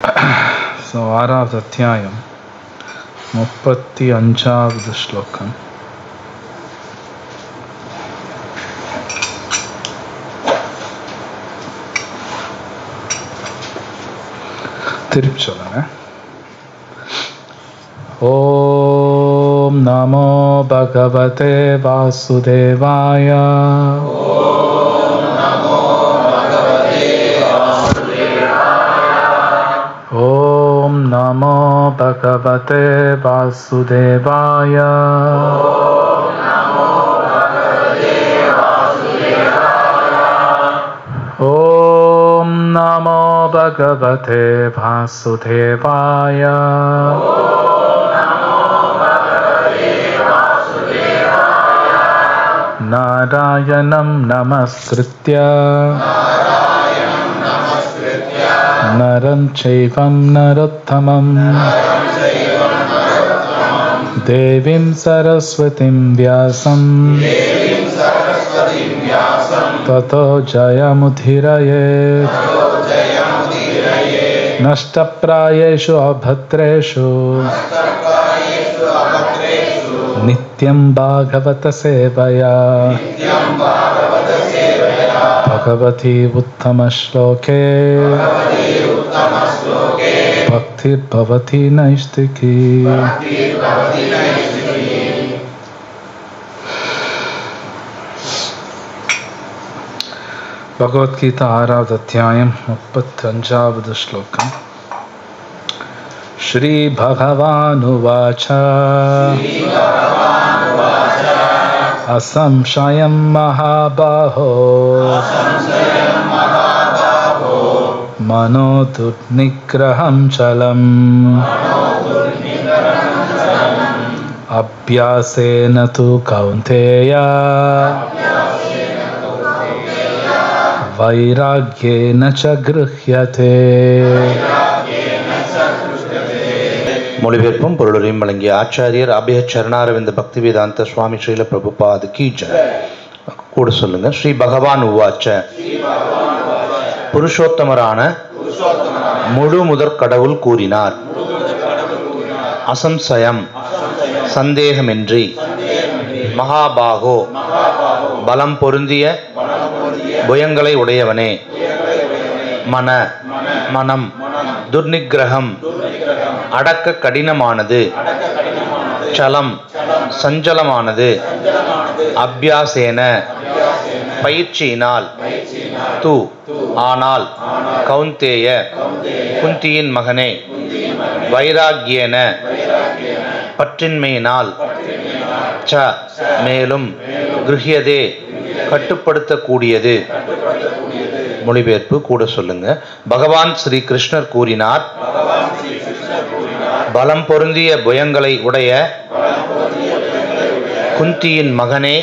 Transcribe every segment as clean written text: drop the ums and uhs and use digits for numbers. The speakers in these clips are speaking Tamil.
So, ஆறாவது அத்தியாயம் 35வது ஸ்லோகம். திருப்பி சொல்லுங்க. ஓம் நமோ பகவதே வாசுதேவாய. ஓம் நமோ பகவதே வாசுதேவாய. ஓம் நமோ பகவதே வாசுதேவாய. நாராயணம் நமஸ்கிருத்ய நரம் சைவம் நரோத்தமம் தேவீம் சரஸ்வதிம் வியாசம் ததோ ஜயமுதிரயேத். நஷ்டப்ராயேஷு அபத்ரேஷு நித்யம் பாகவத சேவயா பகவதி உத்தம ஸ்லோகே பக்திர் பவதி நைஷ்திகி. பகவத்கீதா ஆறாவது அத்தியாயம் 35வது ஸ்லோகம். ஸ்ரீ பகவானுவாச அசம்சயம் மகாபாஹோ மனோ துர்நிக்ரஹம் சலம் அப்யாசேன து கௌந்தேய வைராக்யேன ச கிருஹ்யதே. மொழிபெயர்ப்பும் பொருளுரையும் வழங்கிய ஆச்சாரியர் அபய சரணாரவிந்த பக்தி வேதாந்த சுவாமி ஸ்ரீல பிரபுபாது கீ ஜெய். கூட சொல்லுங்க. ஸ்ரீ பகவான் உவாச்ச, புருஷோத்தமரான முழு முதற் கடவுள் கூறினார். அசம்சயம் சந்தேகமின்றி, மகாபாகோ பலம் பொருந்திய புயங்களை உடையவனே, மனம் துர்நிகிரகம் அடக்க கடினமானது, சலம் சஞ்சலமானது, அபியாசேன பயிற்சியினால், து ஆனால், கௌந்தேய குந்தியின் மகனே, வைராக்யேன பற்றின்மையினால், ச மேலும், கிருஹ்யதே கட்டுப்படுத்தக்கூடியது. மொழிபெயர்ப்பு கூட சொல்லுங்க. பகவான் ஸ்ரீ கிருஷ்ணர் கூறினார், பலம் பொருந்திய புயங்களை உடைய குந்தியின் மகனே,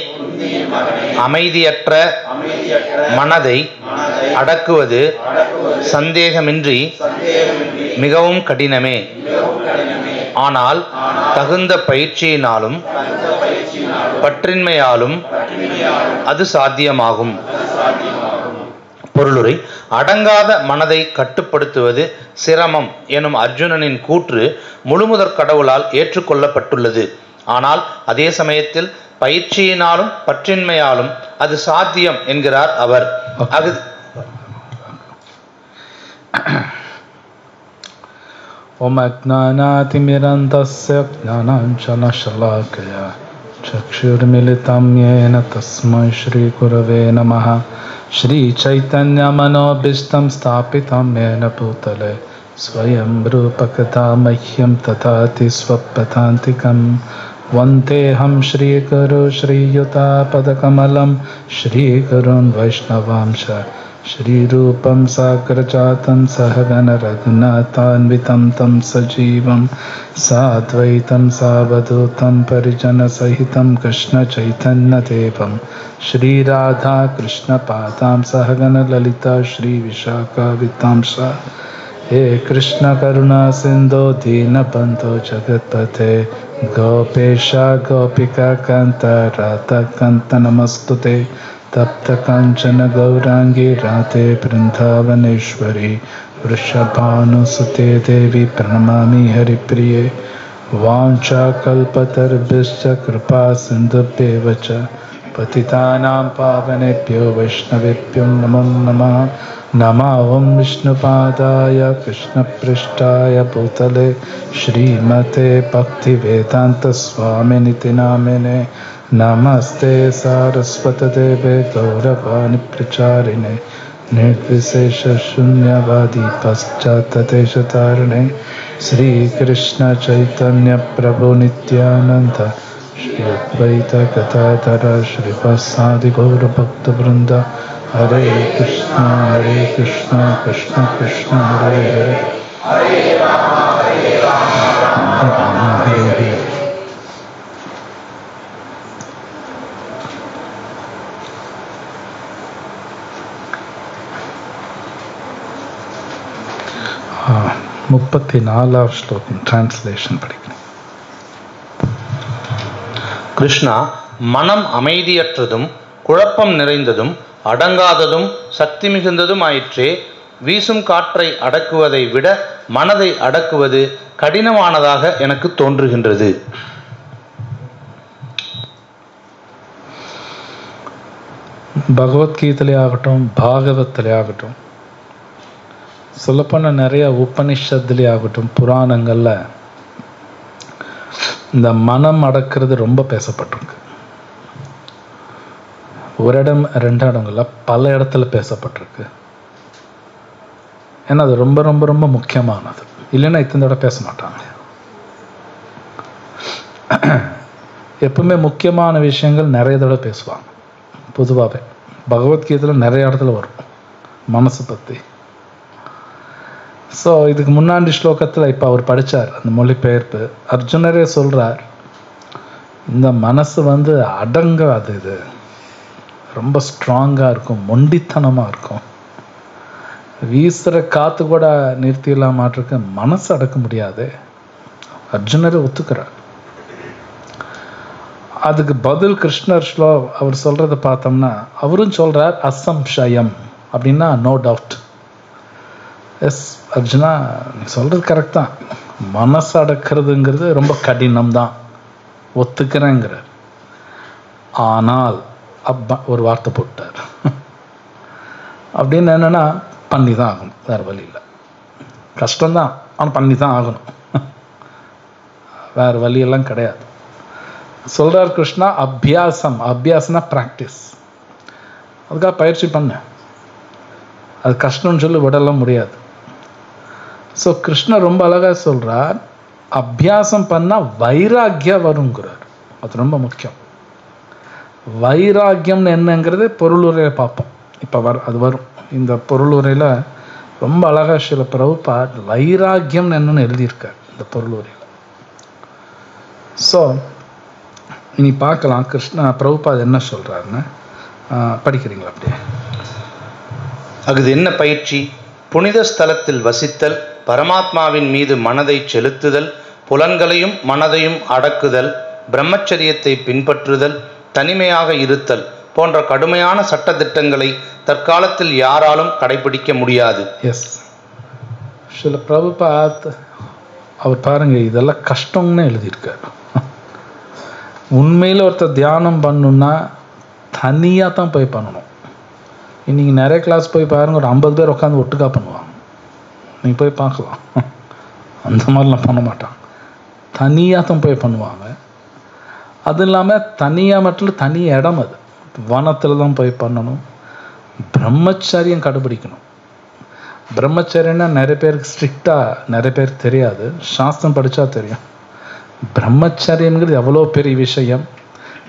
அமைதியற்ற மனதை அடக்குவது சந்தேகமின்றி மிகவும் கடினமே. ஆனால் தகுந்த பயிற்சியினாலும் பற்றின்மையாலும் அது சாத்தியமாகும். பொருளுரை. அடங்காத மனதை கட்டுப்படுத்துவது சிரமம் எனும் அர்ஜுனனின் கூற்று முழுமுதற் கடவுளால் ஏற்றுக்கொள்ளப்பட்டுள்ளது. ஆனால் அதே சமயத்தில் பயிற்சியினாலும் பற்றின்மையாலும் அது சாத்தியம் என்கிறார் அவர். ஓம் அஜ்ஞானாதிமிரந்தஸ்ய ஞானாஞ்சனசலாக்கயா சக்ஷுர்மிலிதம் யேன தஸ்மை ஸ்ரீ குரவே நமः. ஸ்ரீ சைத்தன்ய மனோபீஷ்டம் ஸ்தாபிதம் யேன பூதலே ஸ்வயம் ரூபகதா மஹ்யம் ததாதி ஸ்வப்பதாந்திகம். வந்தேஹம் ஸ்ரீகுரு ஸ்ரீயுதாபதகமலம் ஸ்ரீகுருன் வைஷ்ணவாம்ச ஸ்ரீரூபம் சாக்ரஜாதம் சஹகன ரகுநாதான்விதம் தம் சஜீவம் சாத்வைதம் சாவதூதம் பரிஜன சகிதம் கிருஷ்ண சைத்தன்ய தேவம் ஸ்ரீராதா கிருஷ்ண பாதாம் சஹகன லலிதா ஸ்ரீ விஷாகா வித்தாம்சா. हे कृष्ण करुणा सिंधु दीनबंधु जगत्पते गोपेशा गोपिका कांत राधा कांत नमस्तुते. तप्त कांचन गौरांगी राधे वृंदावनेश्वरी वृषभानुसुते देवी प्रणमामि हरिप्रिये वाञ्छाकल्पतरुभ्यश्च कृपा सिन्धुभ्येव च पतितानां पावनेभ्यो वैष्णवेभ्यो नमो नमः। नमो विष्णुपादाय कृष्णपृष्ठाय भूतले श्रीमते भक्तिवेदान्तस्वामिनिति नामिने। नमस्ते सारस्वतदेवे गौरवाणि प्रचारिणे निर्विशेष शून्यवादी पश्चात्तदेशतारिणे। श्रीकृष्ण चैतन्य प्रभु नित्यानंद श्री अद्वैत गदाधर श्रीवासादि गौर भक्तवृंद। हरे कृष्ण कृष्ण कृष्ण हरे हरे हरे राम हरे हरे। हाँ 34 श्लोकम ट्रांसलेशन படிக்கிறேன். கிருஷ்ணா, மனம் அமைதியற்றதும் குழப்பம் நிறைந்ததும் அடங்காததும் சக்தி மிகுந்ததும் ஆயிற்றே. வீசும் காற்றை அடக்குவதை விட மனதை அடக்குவது கடினமானதாக எனக்கு தோன்றுகின்றது. பகவத்கீதையிலே ஆகட்டும், பாகவத்திலே ஆகட்டும், சொல்லப்போன நிறைய உபனிஷத்துலேயே ஆகட்டும், புராணங்கள்ல இந்த மனம் அடக்கிறது ரொம்ப பேசப்பட்டிருக்கு. ஒரு இடம் ரெண்டு இடங்கள்ல பல இடத்துல பேசப்பட்டிருக்கு. ஏன்னா அது ரொம்ப ரொம்ப ரொம்ப முக்கியமானது. இல்லைன்னா இத்தனை தடவை பேச மாட்டாங்க. எப்பவுமே முக்கியமான விஷயங்கள் நிறைய தடவை பேசுவாங்க. பொதுவாகவே பகவத்கீதையில் நிறைய இடத்துல வரும் மனசு பற்றி. ஸோ இதுக்கு முன்னாடி ஸ்லோகத்தில் இப்போ அவர் படித்தார் அந்த மொழிபெயர்ப்பு. அர்ஜுனரே சொல்கிறார், இந்த மனசு அடங்காது, இது ரொம்ப ஸ்ட்ராங்காக இருக்கும், மொண்டித்தனமாக இருக்கும். வீசுகிற காற்று கூட நிறுத்திடலாம் மாட்டிருக்கு, மனசு அடக்க முடியாது. அர்ஜுனரே ஒத்துக்கிறார். அதுக்கு பதில் கிருஷ்ணர் அவர் சொல்கிறத பார்த்தோம்னா அவரும் சொல்கிறார் அசம்சயம் அப்படின்னா நோ டவுட். எஸ் அர்ஜுனா, நீ சொல்கிறது கரெக்ட் தான், மனசு அடக்கிறதுங்கிறது ரொம்ப கடினம் தான், ஒத்துக்கிறேங்கிறார். ஆனால் அப்பா ஒரு வார்த்தை போட்டார். அப்படின்னு என்னென்னா பண்ணி தான் ஆகணும், வேறு வழி இல்லை. கஷ்டம்தான், ஆனால் பண்ணி தான் ஆகணும், வேறு வழியெல்லாம் கிடையாது. சொல்கிறார் கிருஷ்ணா, அபியாசம், அபியாசம்னா ப்ராக்டிஸ். அதுக்காக பயிற்சி பண்ண, அது கஷ்டம்னு சொல்லி விடலாம் முடியாது. ஸோ கிருஷ்ணர் ரொம்ப அழகாக சொல்கிறார், அபியாசம் பண்ணால் வைராக்கியம் வருங்கிறார். அது ரொம்ப முக்கியம். வைராக்கியம்னு என்னங்கிறது பொருளுரையை பார்ப்போம். இப்போ அது வரும். இந்த பொருளுரையில் ரொம்ப அழகாக சில பிரபுபாத் வைராக்கியம்னு என்னன்னு எழுதியிருக்கார் இந்த பொருளுரையில். ஸோ இனி பார்க்கலாம் பிரபுபாத் என்ன சொல்கிறாருன்னு. படிக்கிறீங்களா அப்படியே? அஃது என்ன பயிற்சி? புனித ஸ்தலத்தில் வசித்தல், பரமாத்மாவின் மீது மனதை செலுத்துதல், புலன்களையும் மனதையும் அடக்குதல், பிரம்மச்சரியத்தை பின்பற்றுதல், தனிமையாக இருத்தல் போன்ற கடுமையான சட்டத்திட்டங்களை தற்காலத்தில் யாராலும் கடைபிடிக்க முடியாது. எஸ், சில பிரபுபாத் அவர் பாருங்க, இதெல்லாம் கஷ்டம்னு எழுதியிருக்காரு. உண்மையில் ஒருத்தர் தியானம் பண்ணணுன்னா தனியாக தான் போய் பண்ணணும். இன்றைக்கி நிறைய கிளாஸ் போய் பாருங்கள், ஒரு 50 பேர் உட்காந்து ஒட்டுக்கா பண்ணுவாங்க. நீங்கள் போய் பார்க்கலாம். அந்த மாதிரிலாம் பண்ண மாட்டாங்க, தனியாக தான் போய் பண்ணுவாங்க. அது இல்லாமல் தனியாக மட்டும் தனி இடம், அது வனத்தில் தான் போய் பண்ணணும். பிரம்மச்சரியம் கடைபிடிக்கணும். பிரம்மச்சரியன்னா நிறைய பேருக்கு ஸ்ட்ரிக்டாக நிறைய பேருக்கு தெரியாது, சாஸ்திரம் படித்தா தெரியும். பிரம்மச்சரியங்கிறது எவ்வளோ பெரிய விஷயம்.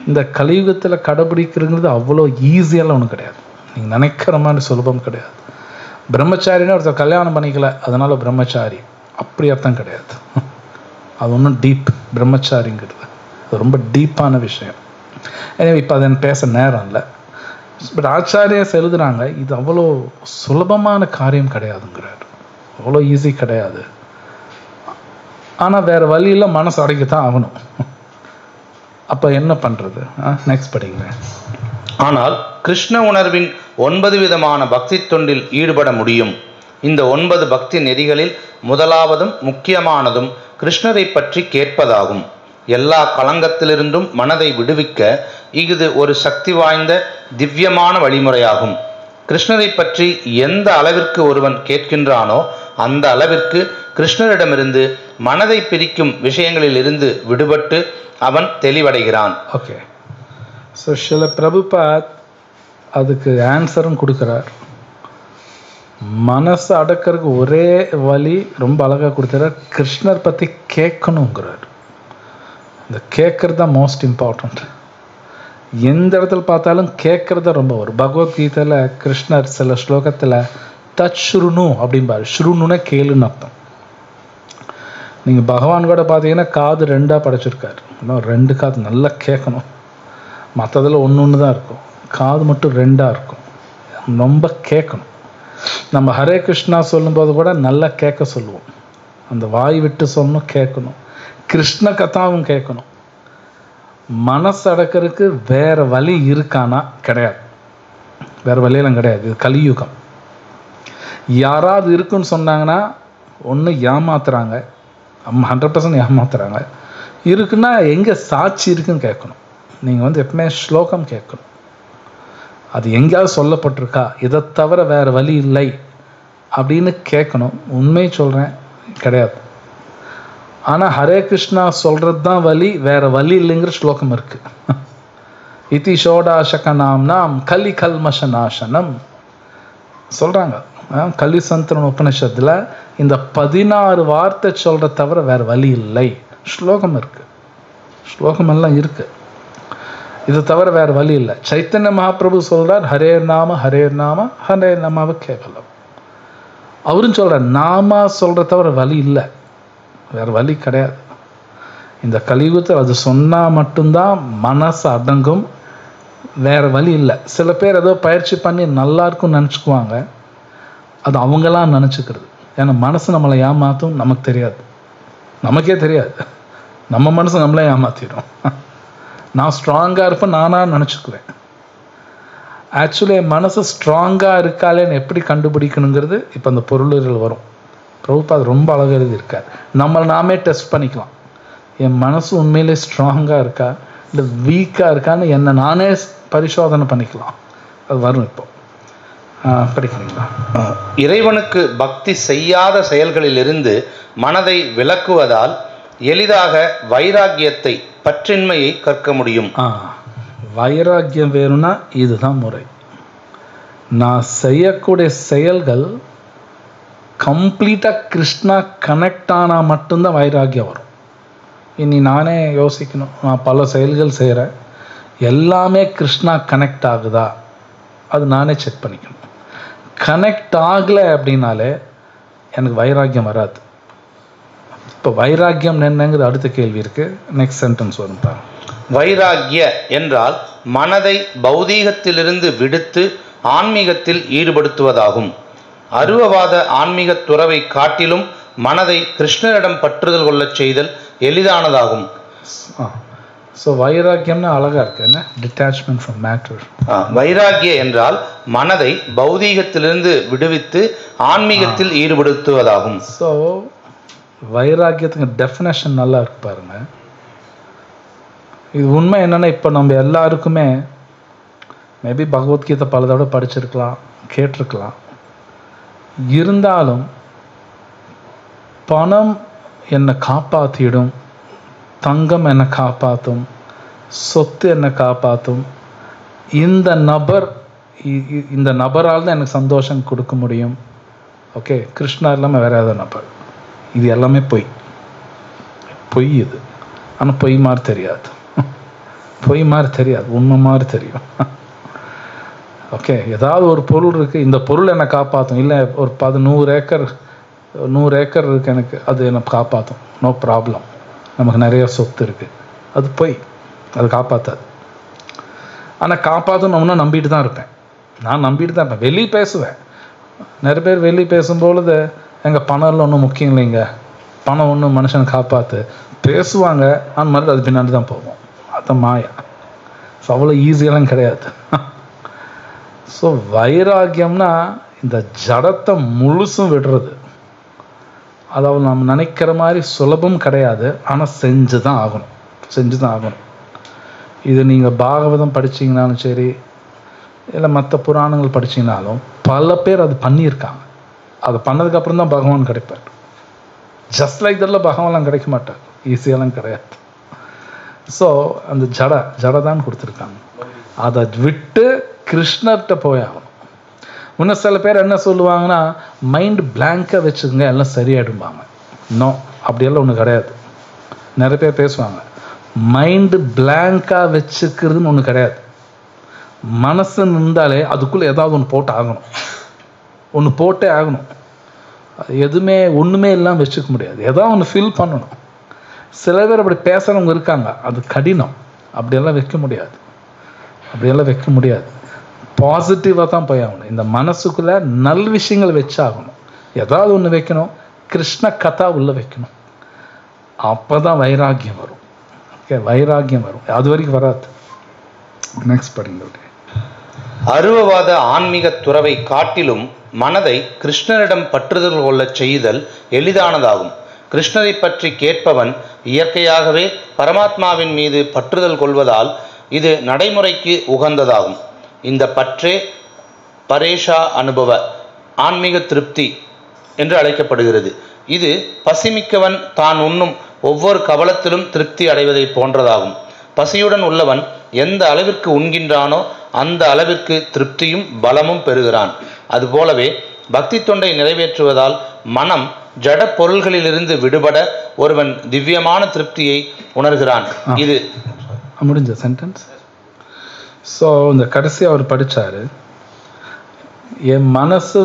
இந்த கலியுகத்தில் கடைபிடிக்கிறதுங்கிறது அவ்வளோ ஈஸியெல்லாம் ஒன்றும் கிடையாது. நீங்கள் நினைக்கிற மாதிரி சுலபம் கிடையாது. பிரம்மச்சாரின்னா ஒருத்தர் கல்யாணம் பண்ணிக்கல அதனால் பிரம்மச்சாரி, அப்படி அர்த்தம் கிடையாது. அது ஒன்றும் டீப். பிரம்மச்சாரிங்கிறது அது ரொம்ப டீப்பான விஷயம். எனவே இப்போ அதை பேச நேரம் இல்லை. பட் ஆச்சாரியஸ் எழுதுகிறாங்க, இது அவ்வளோ சுலபமான காரியம் கிடையாதுங்கிறார். அவ்வளோ ஈஸி கிடையாது. ஆனால் வேறு வழியில் மனசு அடக்கித்தான் ஆகணும். அப்போ என்ன பண்ணுறது? நெக்ஸ்ட் படிங்க. ஆனால் கிருஷ்ண உணர்வின் 9 விதமான பக்தி தொண்டில் ஈடுபட முடியும். இந்த 9 பக்தி நெறிகளில் முதலாவதும் முக்கியமானதும் கிருஷ்ணரை பற்றி கேட்பதாகும். எல்லா களங்கத்திலிருந்தும் மனதை விடுவிக்க இது ஒரு சக்தி வாய்ந்த திவ்யமான வழிமுறையாகும். கிருஷ்ணரை பற்றி எந்த அளவிற்கு ஒருவன் கேட்கின்றானோ அந்த அளவிற்கு கிருஷ்ணரிடமிருந்து மனதை பிரிக்கும் விஷயங்களில் இருந்து விடுபட்டு அவன் தெளிவடைகிறான். ஓகே, ஸோ சில பிரபுபாத் அதுக்கு ஆன்சரும் கொடுக்குறார். மனசை அடக்கிறதுக்கு ஒரே வழி ரொம்ப அழகாக கொடுத்துறார். கிருஷ்ணர் பற்றி கேட்கணுங்கிறார். இந்த கேட்கறது தான் மோஸ்ட் இம்பார்ட்டண்ட். எந்த இடத்துல பார்த்தாலும் கேட்கறது ரொம்ப வரும். பகவத்கீதையில் கிருஷ்ணர் சில ஸ்லோகத்தில் தத் ஸ்ருணு அப்படிம்பாரு. ஸ்ருணுன்னா கேளுன்னு அர்த்தம். நீங்கள் பகவான் கூட பார்த்தீங்கன்னா காது 2ஆக படைச்சிருக்காரு. இன்னும் 2 காது நல்லா கேட்கணும். மற்றதில் ஒன்று தான் இருக்கும். காது மட்டும் 2ஆக இருக்கும். ரொம்ப கேட்கணும். நம்ம ஹரே கிருஷ்ணா சொல்லும்போது கூட நல்லா கேட்க சொல்லுவோம். அந்த வாய் விட்டு சொல்லணும், கேட்கணும். கிருஷ்ண கதாவும் கேட்கணும். மனசு அடக்கிறதுக்கு வேற வழி இருக்கானா? கிடையாது. வேற வழியெல்லாம் கிடையாது. இது கலியுகம். யாராவது இருக்குன்னு சொன்னாங்கன்னா ஒன்று ஏமாத்துறாங்க, 100% ஏமாத்துறாங்க. இருக்குன்னா எங்கே சாட்சி இருக்குன்னு கேட்கணும். நீங்கள் எப்பவுமே ஸ்லோகம் கேட்கணும். அது எங்கேயாவது சொல்லப்பட்டிருக்கா, இதை தவிர வேறு வழி இல்லை அப்படின்னு கேட்கணும். உண்மையை சொல்கிறேன், கிடையாது. ஆனால் ஹரே கிருஷ்ணா சொல்கிறது தான் வழி, வேறு வழி இல்லைங்கிற ஸ்லோகம் இருக்குது. இதி ஷோடாசகனாம் நாம் கலி கல்மஷநாசனம் சொல்கிறாங்க. கலி சந்திரன் உபனிஷத்தில் இந்த 16 வார்த்தை சொல்கிற தவிர வேறு வழி இல்லை ஸ்லோகம் இருக்குது. ஸ்லோகம் எல்லாம் இருக்குது. இது தவிர வேறு வழி இல்லை. சைத்தன்ய மகாபிரபு சொல்கிறார், ஹரே நாம ஹரே நாம ஹரே நாமாவை கேவலம். அவரும் சொல்கிறார், நாமா சொல்கிற தவிர வழி இல்லை, வேறு வழி கிடையாது. இந்த கலியுகத்தில் அது சொன்னால் மட்டும்தான் மனசு அடங்கும். வேறு வழி இல்லை. சில பேர் ஏதோ பயிற்சி பண்ணி நல்லா இருக்கும்னு நினச்சிக்குவாங்க. அது அவங்களாம் நினச்சிக்கிறது. ஏன்னா மனசு நம்மளை ஏமாற்றும். நமக்கு தெரியாது, நமக்கே தெரியாது. நம்ம மனசு நம்மளே ஏமாற்றிடும். நான் ஸ்ட்ராங்காக இருப்பேன் நானாக நினச்சிக்குவேன். ஆக்சுவலி என் மனசு ஸ்ட்ராங்காக இருக்காளேன்னு எப்படி கண்டுபிடிக்கணுங்கிறது இப்போ அந்த பொருளில் வரும். பிரபுபாத் ரொம்ப அழகாக எழுதியிருக்கார். நம்மளை நாமே டெஸ்ட் பண்ணிக்கலாம். என் மனசு உண்மையிலே ஸ்ட்ராங்காக இருக்கா இல்லை வீக்காக இருக்கான்னு என்னை நானே பரிசோதனை பண்ணிக்கலாம். அது வரும். இப்போ படிக்கிறீங்களா? இறைவனுக்கு பக்தி செய்யாத செயல்களிலிருந்து மனதை விலக்குவதால் எளிதாக வைராக்கியத்தை, பற்றின்மையை கற்க முடியும். வைராக்கியம் வேணும்னா இதுதான் முறை. நான் செய்யக்கூடிய செயல்கள் கம்ப்ளீட்டாக கிருஷ்ணா கனெக்ட் ஆனால் மட்டும்தான் வைராக்கியம் வரும். இனி நானே யோசிக்கணும். நான் பல செயல்கள் செய்கிறேன், எல்லாமே கிருஷ்ணா கனெக்ட் ஆகுதா, அது நானே செக் பண்ணிக்கணும். கனெக்ட் ஆகலை அப்படின்னாலே எனக்கு வைராக்கியம் வராது. இப்போ வைராக்கியம் என்னங்கிறது அடுத்த கேள்வி இருக்குது. நெக்ஸ்ட் சென்டென்ஸ் வரும் பாருங்க. வைராக்கிய என்றால் மனதை பௌதீகத்திலிருந்து விடுத்து ஆன்மீகத்தில் ஈடுபடுத்துவதாகும். அருவவாத ஆன்மீக துறவை காட்டிலும் மனதை கிருஷ்ணரிடம் பற்றுதல் கொள்ளச் செய்தல் எளிதானதாகும். ஸோ வைராக்கியம்னா அழகா இருக்கு என்ன? Detachment from matter. வைராக்கிய என்றால் மனதை பௌதீகத்திலிருந்து விடுவித்து ஆன்மீகத்தில் ஈடுபடுத்துவதாகும். ஸோ வைராக்கியத்துக்கு டெஃபினேஷன் நல்லா இருக்கு பாருங்க. இது உண்மை என்னன்னா, இப்போ நம்ம எல்லாருக்குமே மேபி பகவத்கீதை பல தடவை படிச்சிருக்கலாம், கேட்டிருக்கலாம். இருந்தாலும் பணம் என்னை காப்பாற்றிடும், தங்கம் என்னை காப்பாற்றும், சொத்து என்னை காப்பாற்றும், இந்த நபரால் தான் எனக்கு சந்தோஷம் கொடுக்க முடியும். ஓகே, கிருஷ்ணா இல்லாமல் வேற ஏதாவது நபர். இது எல்லாமே பொய். இது. ஆனால் பொய் மாதிரி தெரியாது. பொய் மாதிரி தெரியாது, உண்மை மாதிரி தெரியும். ஓகே, ஏதாவது ஒரு பொருள் இருக்குது, இந்த பொருள் என்னை காப்பாற்றும். இல்லை ஒரு 100 ஏக்கர் இருக்குது எனக்கு, அது என்னை காப்பாற்றும், நோ ப்ராப்ளம். நமக்கு நிறைய சொத்து இருக்குது, அது பொய், அது காப்பாற்றாது. ஆனால் காப்பாற்றணும்னா நம்பிட்டு தான் இருப்பேன். நான் நம்பிட்டு தான் இருப்பேன். வெளியே பேசுவேன். நிறைய பேர் வெளியே பேசும்பொழுது எங்கள் பணம் இல்லை, ஒன்றும் முக்கியம் இல்லைங்க, பணம் ஒன்றும் மனுஷனை காப்பாற்று பேசுவாங்க. ஆனால் மறுபடியும் அது பின்னாடி தான் போவோம். அதுதான் மாயா. ஸோ அவ்வளோ ஈஸியெல்லாம் கிடையாது. ஸோ வைராக்கியம்னா இந்த ஜடத்தை முழுசும் விடுறது. அதாவது நம்ம நினைக்கிற மாதிரி சுலபம் கிடையாது, ஆனால் செஞ்சு தான் ஆகணும். இது நீங்கள் பாகவதம் படிச்சிங்கனாலும் சரி, இல்லை மற்ற புராணங்கள் படிச்சிங்கனாலும் பல பேர் அது பண்ணியிருக்காங்க. அதை பண்ணதுக்கப்புறம் தான் பகவான் கிடைப்பார். ஜஸ்ட் லைக் தட்டில் பகவான்லாம் கிடைக்க மாட்டார், ஈஸியெல்லாம் கிடையாது. ஸோ அந்த ஜடை தான் கொடுத்துருக்காங்க. அதை விட்டு கிருஷ்ணர்கிட்ட போய் ஆகணும். இன்னும் சில பேர் என்ன சொல்லுவாங்கன்னா, மைண்ட் பிளாங்காக வச்சுக்கோங்க எல்லாம் சரியாயிடும்பாங்க. இன்னும் அப்படியெல்லாம் ஒன்று கிடையாது. நிறைய பேர் பேசுவாங்க, மைண்டு பிளாங்காக வச்சுக்கிறதுன்னு ஒன்று கிடையாது. மனசு இருந்தாலே அதுக்குள்ளே ஏதாவது ஒன்று போட்டே ஆகணும். எதுவுமே ஒன்றுமே இல்லாமல் வச்சுக்க முடியாது. ஏதாவது ஒன்று ஃபீல் பண்ணணும். சில பேர் அப்படி பேசுகிறவங்க இருக்காங்க, அது கடினம். அப்படியெல்லாம் வைக்க முடியாது. பாசிட்டிவாக தான் போய் ஆகணும். இந்த மனசுக்குள்ளே நல்ல விஷயங்கள் வச்சாகணும். ஏதாவது ஒன்று வைக்கணும். கிருஷ்ண கதா உள்ள வைக்கணும். அப்போ தான் வைராக்கியம் வரும். வைராக்கியம் வரும். அது வரைக்கும் வராது. நெக்ஸ்ட் படிங்க. அருவவாத ஆன்மீக துறவை காட்டிலும் மனதை கிருஷ்ணரிடம் பற்றுதல் கொள்ளச் செய்தல் எளிதானதாகும். கிருஷ்ணரை பற்றி கேட்பவன் இயற்கையாகவே பரமாத்மாவின் மீது பற்றுதல் கொள்வதால் இது நடைமுறைக்கு உகந்ததாகும். இந்த பற்றே பரேஷா அனுபவ ஆன்மீக திருப்தி என்று அழைக்கப்படுகிறது. இது பசிமிக்கவன் தான் உண்ணும் ஒவ்வொரு கவலத்திலும் திருப்தி அடைவதை போன்றதாகும். பசியுடன் உள்ளவன் எந்த அளவிற்கு உண்கின்றானோ அந்த அளவிற்கு திருப்தியும் பலமும் பெறுகிறான். அதுபோலவே பக்தி தொண்டை நிறைவேற்றுவதால் மனம் ஜட பொருள்களிலிருந்து விடுபட ஒருவன் திவ்யமான திருப்தியை உணர்கிறான். இது முடிஞ்ச சென்டென்ஸ். ஸோ இந்த கடைசி அவர் படித்தார், என் மனசு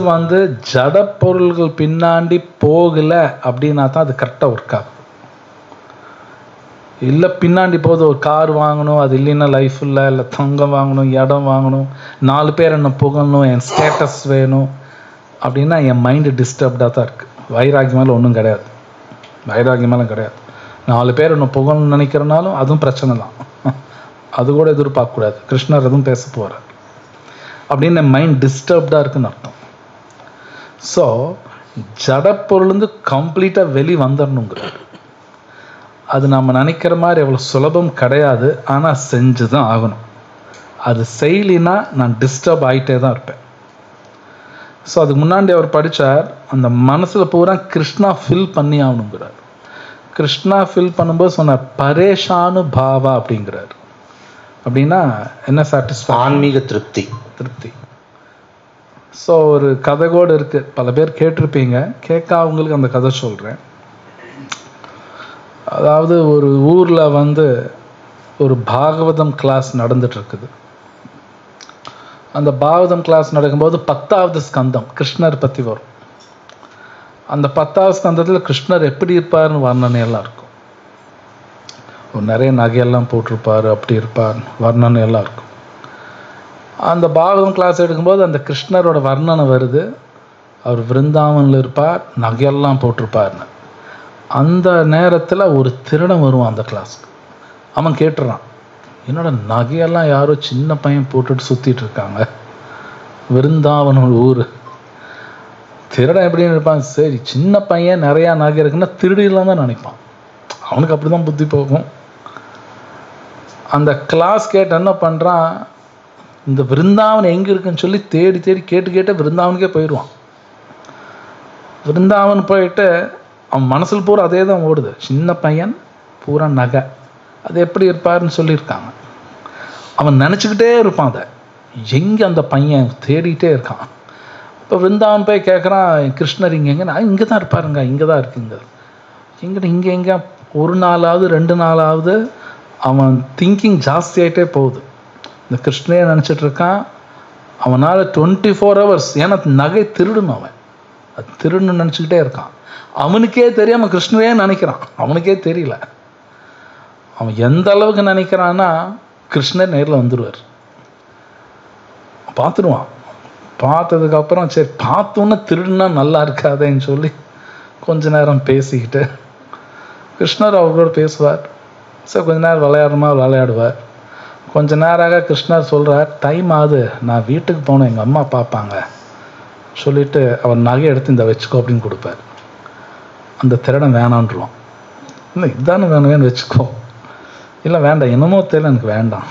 ஜட பொருள்கள் பின்னாண்டி போகலை அப்படின்னா தான் அது கரெக்டாக ஒர்க் ஆகும். இல்லை பின்னாண்டி போகுது, ஒரு கார் வாங்கணும், அது இல்லைன்னா லைஃப் இல்லை, இல்லை தங்கம் வாங்கணும், இடம் வாங்கணும், 4 பேர் என்ன புகழணும், என் ஸ்டேட்டஸ் வேணும் அப்படின்னா என் மைண்டு டிஸ்டர்ப்டாக தான் இருக்குது. வைராக்கியமால ஒன்றும் கிடையாது. 4 பேர் என்ன புகழணும்னு நினைக்கிறனாலும் அதுவும் பிரச்சனை தான். அது கூட எதிர்பார்க்கக்கூடாது. கிருஷ்ணர் எதுவும் பேச போகிறார் அப்படின்னு மைண்ட் டிஸ்டர்ப்டாக இருக்குன்னு அர்த்தம். ஸோ ஜடப்பொருள்ந்து கம்ப்ளீட்டாக வெளி வந்துடணுங்கிறார். அது நம்ம நினைக்கிற மாதிரி எவ்வளோ சுலபம் கிடையாது, ஆனால் செஞ்சு தான் ஆகணும். அது செய்யலினா நான் டிஸ்டர்ப் ஆகிட்டே தான் இருப்பேன். ஸோ அதுக்கு முன்னாடி அவர் படித்தார், அந்த மனசில் பூரா கிருஷ்ணா ஃபில் பண்ணி ஆகணுங்கிறார். கிருஷ்ணா ஃபில் பண்ணும்போது சொன்னார் பரேஷானு பாவா அப்படிங்கிறார். அப்படின்னா என்ன? சாட்டிஸ்ஃபை, ஆன்மீக திருப்தி. ஸோ ஒரு கதை கூட இருக்குது, பல பேர் கேட்டிருப்பீங்க. அவங்களுக்கு அந்த கதை சொல்கிறேன். அதாவது ஒரு ஊரில் ஒரு பாகவதம் கிளாஸ் நடந்துட்டுருக்குது. அந்த பாகவதம் கிளாஸ் நடக்கும்போது 10வது ஸ்கந்தம் கிருஷ்ணர் பற்றி வரும். அந்த 10வது ஸ்கந்தத்தில் கிருஷ்ணர் எப்படி இருப்பார்னு வர்ணனை எல்லாம் இருக்கும். ஒரு நிறைய நகையெல்லாம் போட்டிருப்பார், அப்படி இருப்பார், வர்ணனை எல்லாம் இருக்கும். அந்த பாகவதம் கிளாஸ் எடுக்கும்போது அந்த கிருஷ்ணரோட வர்ணனை வருது. அவர் விருந்தாவனில் இருப்பார், நகையெல்லாம் போட்டிருப்பார்னு. அந்த நேரத்தில் ஒரு திருடன் வருவான் அந்த கிளாஸுக்கு. அவன் கேட்டுறான், என்னோட நகையெல்லாம் யாரோ சின்ன பையன் போட்டுட்டு சுற்றிட்டு இருக்காங்க, விருந்தாவனோட ஊர். திருடன் எப்படின்னு இருப்பான், சரி சின்ன பையன் நிறையா நகை இருக்குன்னா திருடிலாம் தான் நினைப்பான். அவனுக்கு அப்படி தான் புத்தி போகும். அந்த கிளாஸ் கேட்டு என்ன பண்ணுறான், இந்த விருந்தாவன் எங்கே இருக்குன்னு சொல்லி தேடி கேட்டு விருந்தாவனுக்கே போயிடுவான். விருந்தாவன் போயிட்டு அவன் மனசில் பூரா அதே தான் ஓடுது, சின்ன பையன் பூரா நகை, அது எப்படி இருப்பாருன்னு சொல்லியிருக்காங்க. அவன் நினச்சிக்கிட்டே இருப்பான், அதை எங்கே அந்த பையன் தேடிக்கிட்டே இருக்கான். இப்போ விருந்தாவன் போய் கேட்குறான், கிருஷ்ணர் இங்கே தான் இருப்பாருங்க, இங்கே தான் இருக்குங்க. இங்கே ஒரு நாளாவது 2 நாளாவது அவன் திங்கிங் ஜாஸ்தி ஆகிட்டே போகுது. இந்த கிருஷ்ணரே நினச்சிட்டு இருக்கான். அவனால் 24 hours, ஏன்னா நகை திருடணும், அவன் அது திருடணும்னு நினச்சிக்கிட்டே இருக்கான். அவனுக்கே தெரியாமல் கிருஷ்ணரே நினைக்கிறான், அவனுக்கே தெரியல. அவன் எந்த அளவுக்கு நினைக்கிறான்னா கிருஷ்ணர் நேரில் வந்துடுவார், பார்த்துடுவான். பார்த்ததுக்கப்புறம் சரி பார்த்தோன்னே திருடுனா நல்லா இருக்காதேன்னு சொல்லி கொஞ்ச நேரம் பேசிக்கிட்டு கிருஷ்ணர் அவர்களோட பேசுவார். சரி கொஞ்ச நேரம் விளையாடுவார். கொஞ்ச நேரம் கிருஷ்ணர் சொல்கிறார், டைம் ஆகுது, நான் வீட்டுக்கு போகணும், எங்கள் அம்மா பார்ப்பாங்க சொல்லிட்டு அவன் நகை எடுத்து இந்த வச்சுக்கோ அப்படின்னு கொடுப்பார். அந்த திருடன் வேணான்றுவான். இல்லை இதுதானே வேணும் வச்சுக்கோ. இல்லை வேண்டாம், என்னமோ தெரியல எனக்கு வேண்டாம்,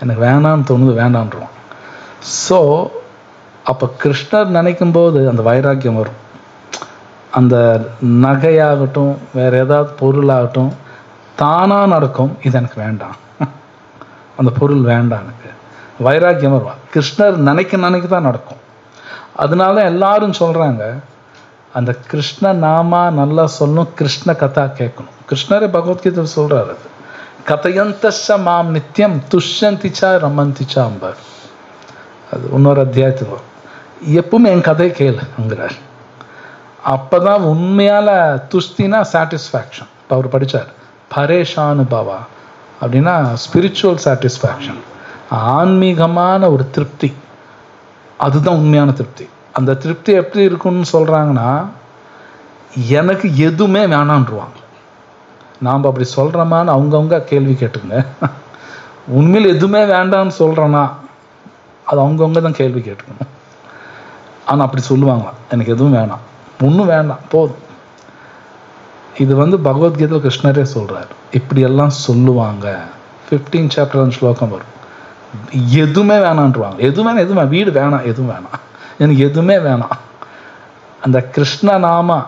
எனக்கு வேணான்னு தோணுது வேண்டான்றுவான். ஸோ அப்போ கிருஷ்ணர் நினைக்கும் போது அந்த வைராக்கியம் வரும். அந்த நகையாகட்டும் வேற ஏதாவது பொருளாகட்டும் தானாக நடக்கும், இது எனக்கு வேண்டாம், அந்த பொருள் வேண்டாம், எனக்கு வைராக்கியம் வரும். கிருஷ்ணர் நினைக்க தான் நடக்கும். அதனால எல்லாரும் சொல்கிறாங்க அந்த கிருஷ்ண நாமா நல்லா சொல்லணும், கிருஷ்ண கதா கேட்கணும். கிருஷ்ணரே பகவத்கீதை சொல்கிறார், அது கதையந்தஷ மாம் நித்தியம் துஷ்யந்திச்சா ரமந்திச்சா அம்பர். அது இன்னொரு அத்தியாயத்தில் வரும். எப்பவுமே என் கதையை கேளுங்கிறார். அப்போ தான் உண்மையால் துஷ்டினா சாட்டிஸ்ஃபேக்ஷன். இப்போ அவர் படித்தார் பரேஷானுபவா அப்படின்னா ஸ்பிரிச்சுவல் சாட்டிஸ்ஃபேக்ஷன், ஆன்மீகமான ஒரு திருப்தி. அதுதான் உண்மையான திருப்தி. அந்த திருப்தி எப்படி இருக்குன்னு சொல்கிறாங்கன்னா, எனக்கு எதுவுமே வேணான்றுவாங்க. நாம் அப்படி சொல்கிறோமான்னு அவங்கவுங்க கேள்வி கேட்டுங்க. உண்மையில் எதுவுமே வேண்டான்னு சொல்கிறேன்னா அது அவங்கவுங்க தான் கேள்வி கேட்டுக்கணும். ஆனால் அப்படி சொல்லுவாங்களா, எனக்கு எதுவும் வேணாம், ஒன்றும் வேண்டாம் போதும். இது பகவத்கீதையில் கிருஷ்ணரே சொல்கிறார். இப்படியெல்லாம் சொல்லுவாங்க. 15 சாப்டர் ஸ்லோகம் வரும். எதுவுமே வேணான்றுவாங்க. எதுவுமே வீடு வேணாம், எதுவும் வேணாம், எனக்கு எதுவுமே வேணாம். அந்த கிருஷ்ண நாமா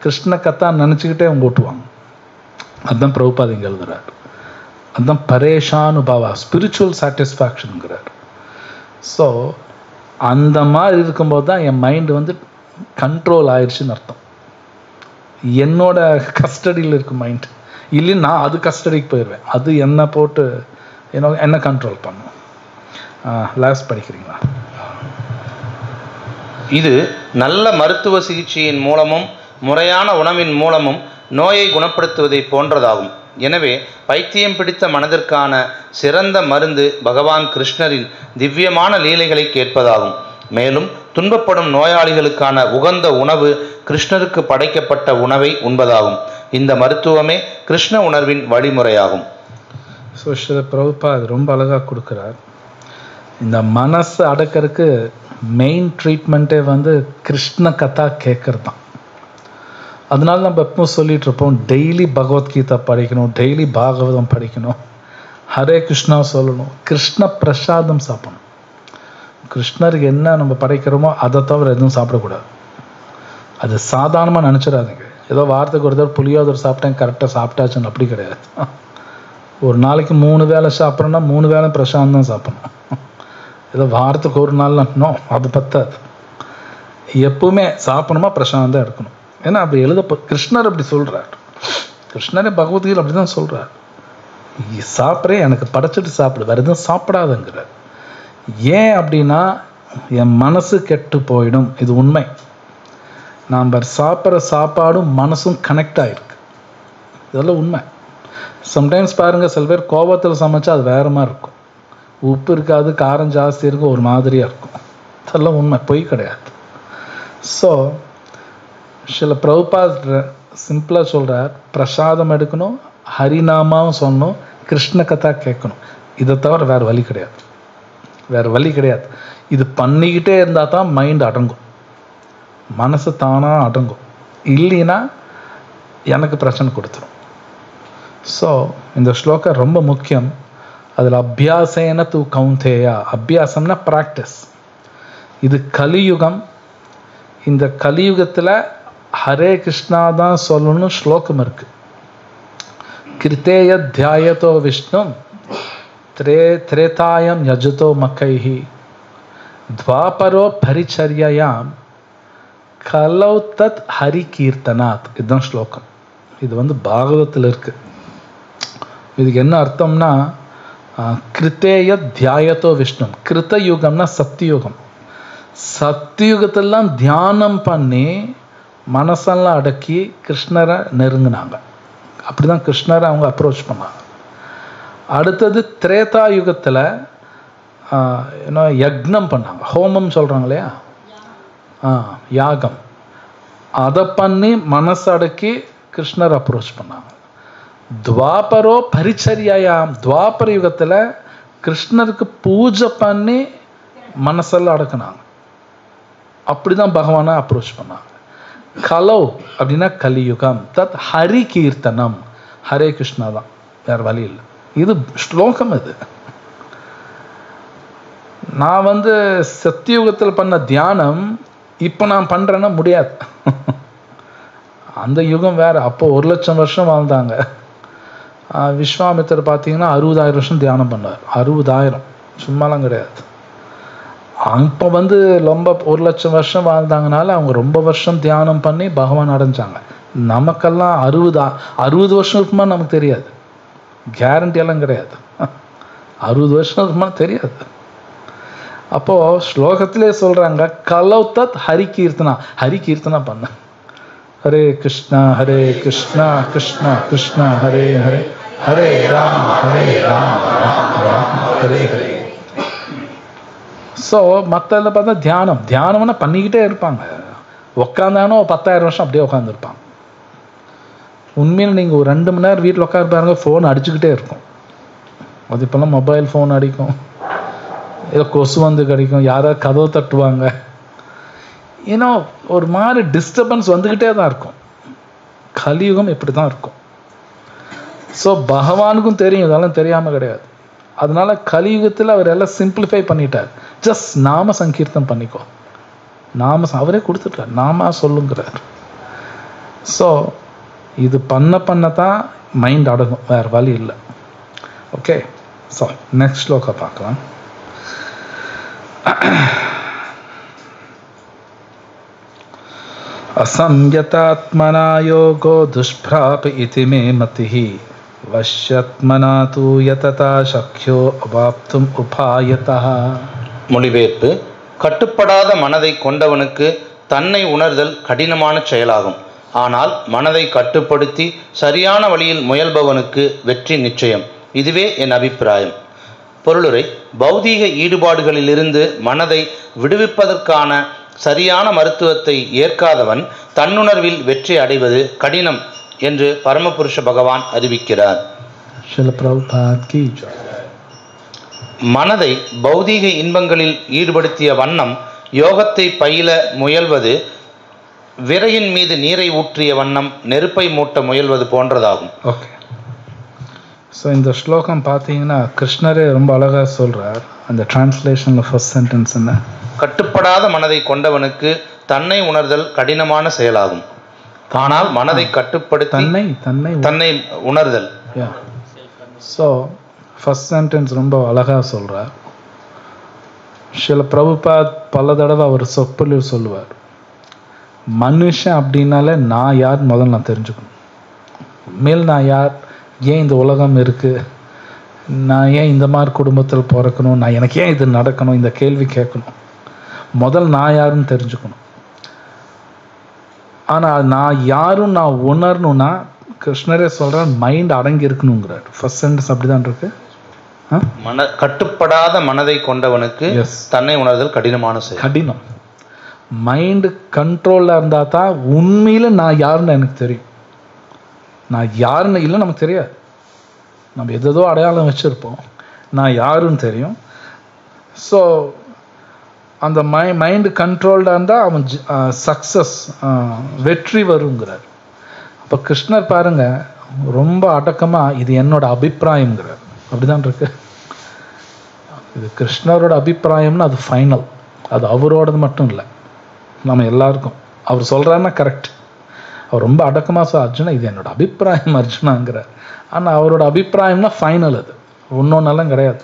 கிருஷ்ண கத்தா நினச்சிக்கிட்டே அவங்க ஓட்டுவாங்க. அதுதான் பிரபுபாத் இங்கே எழுதுறார். அதுதான் பரேஷானுபவா, ஸ்பிரிச்சுவல் சாட்டிஸ்ஃபேக்ஷனுங்கிறார். ஸோ அந்த மாதிரி இருக்கும்போது தான் என் மைண்டு கண்ட்ரோல் ஆயிடுச்சுன்னு அர்த்தம். என்னோட கஸ்டடியில் இருக்கு மைண்ட். இல்லைன்னு நான் அது கஸ்டடிக்கு போயிடுவேன். அது என்னை போட்டு என்ன கண்ட்ரோல் பண்ணும். லாஸ்ட் படிக்கிறீங்களா? இது நல்ல மருத்துவ சிகிச்சையின் மூலமும் முறையான உணவின் மூலமும் நோயை குணப்படுத்துவதை போன்றதாகும். எனவே பைத்தியம் பிடித்த மனதிற்கான சிறந்த மருந்து பகவான் கிருஷ்ணரின் திவ்யமான லீலைகளை கேட்பதாகும். மேலும் துன்பப்படும் நோயாளிகளுக்கான உகந்த உணவு கிருஷ்ணருக்கு படைக்கப்பட்ட உணவை உண்பதாகும். இந்த மருத்துவமே கிருஷ்ண உணர்வின் வழிமுறையாகும். ஸோ ஸ்ரீ பிரபுபாத் ரொம்ப அழகாக கொடுக்குறார். இந்த மனசை அடக்கிறதுக்கு மெயின் ட்ரீட்மெண்ட்டே கிருஷ்ண கதா கேட்கறது தான். அதனால நம்ம எப்பவும் சொல்லிட்டு இருப்போம், டெய்லி பகவத்கீதை படிக்கணும், டெய்லி பாகவதம் படிக்கணும், ஹரே கிருஷ்ணா சொல்லணும், கிருஷ்ண பிரசாதம் சாப்பிடணும். கிருஷ்ணருக்கு என்ன நம்ம படைக்கிறோமோ அதை தவிர எதுவும் சாப்பிடக்கூடாது. அது சாதாரணமாக நினச்சிடாதீங்க. ஏதோ வாரத்துக்கு ஒரு தடவை புளியோதரை சாப்பிட்டேன் கரெக்டாக சாப்பிட்டாச்சுன்னு அப்படி கிடையாது. ஒரு நாளைக்கு 3 வேளை சாப்பிட்றோன்னா 3 வேளை பிரசாதம் சாப்பிடணும். ஏதோ வாரத்துக்கு ஒரு நாள் நோ, அது பத்தாது. எப்பவுமே சாப்பிடணுமா பிரசாதம் தான் எடுக்கணும். ஏன்னா அப்படி கிருஷ்ணர் அப்படி சொல்கிறார். கிருஷ்ணரே பகவத்கீதை அப்படி தான் சொல்கிறார். சாப்பிட்றேன், எனக்கு படைச்சிட்டு சாப்பிடு, வேறு எதுவும் சாப்பிடாதுங்கிறார். ஏன் அப்படின்னா என் மனசு கெட்டு போயிடும். இது உண்மை. நாம் சாப்பிட்ற சாப்பாடும் மனசும் கனெக்ட் ஆகிருக்கு. இதெல்லாம் உண்மை. சம்டைம்ஸ் பாருங்கள், சில பேர் கோபத்தில் சமைச்சா அது வேறு மாதிரி இருக்கும். உப்பு இருக்காது, காரம் ஜாஸ்தி இருக்கும், ஒரு மாதிரியாக இருக்கும். இதெல்லாம் உண்மை, பொய் கிடையாது. ஸோ சில பிரபுபாத் சிம்பிளாக சொல்கிறார், பிரசாதம் எடுக்கணும், ஹரிநாமாவும் சொல்லணும், கிருஷ்ண கதா கேட்கணும். இதை தவிர வேறு வழி கிடையாது. வேறு வழி கிடையாது. இது பண்ணிக்கிட்டே இருந்தால் தான் மைண்ட் அடங்கும், மனசு தானாக அடங்கும். இல்லைன்னா எனக்கு பிரச்சனை கொடுத்துரும். ஸோ இந்த ஸ்லோகம் ரொம்ப முக்கியம். அதில் அபியாசேன தூ கௌந்தேயா, அபியாசம்னா ப்ராக்டிஸ். இது கலியுகம். இந்த கலியுகத்தில் ஹரே கிருஷ்ணா தான் சொல்லணும் ஸ்லோகம் இருக்கு. கிருத்தேய தியாயத்தோ விஷ்ணு திரேதாயம் யஜதோ மக்கைஹி துவாபரோ பரிச்சர்யாம் கலௌ தத் ஹரி கீர்த்தனாத். இதுதான் ஸ்லோகம். இது பாகவத்தில் இருக்கு. இதுக்கு என்ன அர்த்தம்னா, கிருத்தேய தியாயத்தோ விஷ்ணு. கிருத்த யுகம்னா சத்தியுகம். சத்தியுகத்தெல்லாம் தியானம் பண்ணி மனசெல்லாம் அடக்கி கிருஷ்ணரை நெருங்கினாங்க. அப்படிதான் கிருஷ்ணரை அவங்க அப்ரோச் பண்ணாங்க. அடுத்தது திரேதா யுகத்தில் யக்னம் பண்ணாங்க, ஹோமம் சொல்கிறாங்க இல்லையா, யாகம். அதை பண்ணி மனசு அடக்கி கிருஷ்ணர் அப்ரோச் பண்ணாங்க. துவாபரோ பரிச்சர்யாம், துவாபர யுகத்தில் கிருஷ்ணருக்கு பூஜை பண்ணி மனசெல்லாம் அடக்குனாங்க. அப்படிதான் பகவானை அப்ரோச் பண்ணாங்க. கலோ அப்படின்னா கலியுகம், தத் ஹரி கீர்த்தனம், ஹரே கிருஷ்ணா தான், வேற வழி இல்லை. இது ஸ்லோகம். இது நான் சத்தியுகத்தில் பண்ண தியானம் இப்போ நான் பண்றேன்னா முடியாது. அந்த யுகம் வேற. அப்போ 1,00,000 வருஷம் வாழ்ந்தாங்க. விஸ்வாமித்தர் பார்த்தீங்கன்னா 60,000 வருஷம் தியானம் பண்ணார். 60,000 சும்மாலாம் கிடையாது. அப்போ ரொம்ப 1,00,000 வருஷம் வாழ்ந்தாங்கனால அவங்க ரொம்ப வருஷம் தியானம் பண்ணி பகவான் அடைஞ்சாங்க. நமக்கெல்லாம் 60 வருஷம் இருக்குமா நமக்கு தெரியாது, கேரண்டி எல்லாம் கிடையாது. 60 வருஷம் இருக்குமா தெரியாது. அப்போ ஸ்லோகத்திலே சொல்றாங்க, கலௌதத் ஹரி கீர்த்தனா, ஹரி கீர்த்தனா பண்ண. ஹரே கிருஷ்ணா கிருஷ்ணா கிருஷ்ணா ஹரே ஹரே, ஹரே ராம் ராம் ராம் ஹரே ஹரே. ஸோ மற்றதில் பார்த்தா தியானம்னா பண்ணிக்கிட்டே இருப்பாங்க. உட்காந்தானோ 10,000 வருஷம் அப்படியே உட்காந்துருப்பாங்க. உண்மையில் நீங்கள் ஒரு 2 மணி நேரம் வீட்டில் உட்காந்து பாருங்க, ஃபோன் அடிச்சுக்கிட்டே இருக்கும். அது இப்போல்லாம் மொபைல் ஃபோன் அடிக்கும், ஏதோ கொசு கிடைக்கும், யாராவது கதவை தட்டுவாங்க, ஏன்னா ஒரு மாதிரி டிஸ்டர்பன்ஸ் வந்துக்கிட்டே தான் இருக்கும். கலியுகம் இப்படி தான் இருக்கும். ஸோ பகவானுக்கும் தெரியும், இதெல்லாம் தெரியாமல் கிடையாது. அதனால கலியுகத்தில் அவர் எல்லாம் சிம்பிளிஃபை பண்ணிட்டார். ஜஸ்ட் நாம சங்கீர்த்தம் பண்ணிக்கோ, அவரே கொடுத்துட்டார், நாம சொல்லுங்கிறார். ஸோ இது பண்ணத்தான் மைண்ட் அடங்கும், வேற வழி இல்லை. ஓகே, ஸோ நெக்ஸ்ட் ஸ்லோகா பார்க்கலாம். असंयतात्मना योगो दुष्प्राप इति मे मतिः वश्यत्मना तु यतता शक्यो अवाप्तुम उपायतः. மொழிபெயர்ப்பு: கட்டுப்படாத மனதை கொண்டவனுக்கு தன்னை உணர்தல் கடினமான செயலாகும். ஆனால் மனதை கட்டுப்படுத்தி சரியான வழியில் முயல்பவனுக்கு வெற்றி நிச்சயம். இதுவே என் அபிப்பிராயம். பொருளுரை: பௌதீக ஈடுபாடுகளிலிருந்து மனதை விடுவிப்பதற்கான சரியான மருத்துவத்தை ஏற்காதவன் தன்னுணர்வில் வெற்றி அடைவது கடினம் என்று பரமபுருஷ பகவான் அறிவிக்கிறார். மனதை பௌதீக இன்பங்களில் ஈடுபடுத்திய வண்ணம் யோகத்தை பயில முயல்வது விறகின் மீது நீரை ஊற்றிய வண்ணம் நெருப்பை மூட்ட முயல்வது போன்றதாகும். ஓகே, ஸோ இந்த ஸ்லோகம் பார்த்தீங்கன்னா கிருஷ்ணரே ரொம்ப அழகாக சொல்கிறார். அந்த டிரான்ஸ்லேஷனில் ஃபர்ஸ்ட் சென்டென்ஸ் என்ன? கட்டுப்படாத மனதை கொண்டவனுக்கு தன்னை உணர்தல் கடினமான செயலாகும். ஆனால் மனதை கட்டுப்படுத்தி தன்னை உணர்தல். ஸோ ஃபர்ஸ்ட் சென்டென்ஸ் ரொம்ப அழகாக சொல்கிறார். சில பிரபுபாத் பல தடவை அவர் சொற்பொழிவு சொல்லுவார், மனுஷன் அப்படின்னாலே நான் யார் முதல்ல நான் தெரிஞ்சுக்கணும். மேல் நான் யார், ஏன் இந்த உலகம் இருக்குது, நான் ஏன் இந்த மாதிரி குடும்பத்தில் பிறக்கணும், நான் எனக்கு ஏன் இது நடக்கணும், இந்த கேள்வி கேட்கணும். முதல் நான் யாருன்னு தெரிஞ்சுக்கணும். ஆனால் நான் யாரும் நான் உணரணும்னா கிருஷ்ணரே சொல்கிறார், மைண்ட் அடங்கி இருக்கணுங்கிறார். ஃபர்ஸ்ட் சென்டென்ஸ் அப்படிதான் இருக்கு. கட்டுப்படாத மனதை கொண்டவனுக்கு தன்னை உணர்தல் கடினமான செயல். கடினம். மைண்டு கண்ட்ரோலில் இருந்தால் தான் உண்மையில் நான் யாருன்னு எனக்கு தெரியும். நான் யாருன்னு இல்லை நமக்கு தெரியாது, நம்ம எதோ அடையாளம் வச்சுருப்போம், நான் யாருன்னு தெரியும். ஸோ அந்த மைண்டு கண்ட்ரோல்டாக இருந்தால் அவன் சக்ஸஸ், வெற்றி வருங்கிறார். அப்போ கிருஷ்ணர் பாருங்க ரொம்ப அடக்கமாக இது என்னோட அபிப்பிராயங்கிறார். அப்படிதான் இருக்கு. இது கிருஷ்ணரோட அபிப்பிராயம்னு அது ஃபைனல், அது அவரோடது மட்டும் இல்லை, நம்ம எல்லாருக்கும். அவர் சொல்கிறாருன்னா கரெக்ட். அவர் ரொம்ப அடக்கமாக அர்ஜுனா இது என்னோட அபிப்பிராயம் அர்ஜுனாங்கிறார். ஆனால் அவரோட அபிப்பிராயம்னா ஃபைனல், அது ஒன்றொன்னெல்லாம் கிடையாது.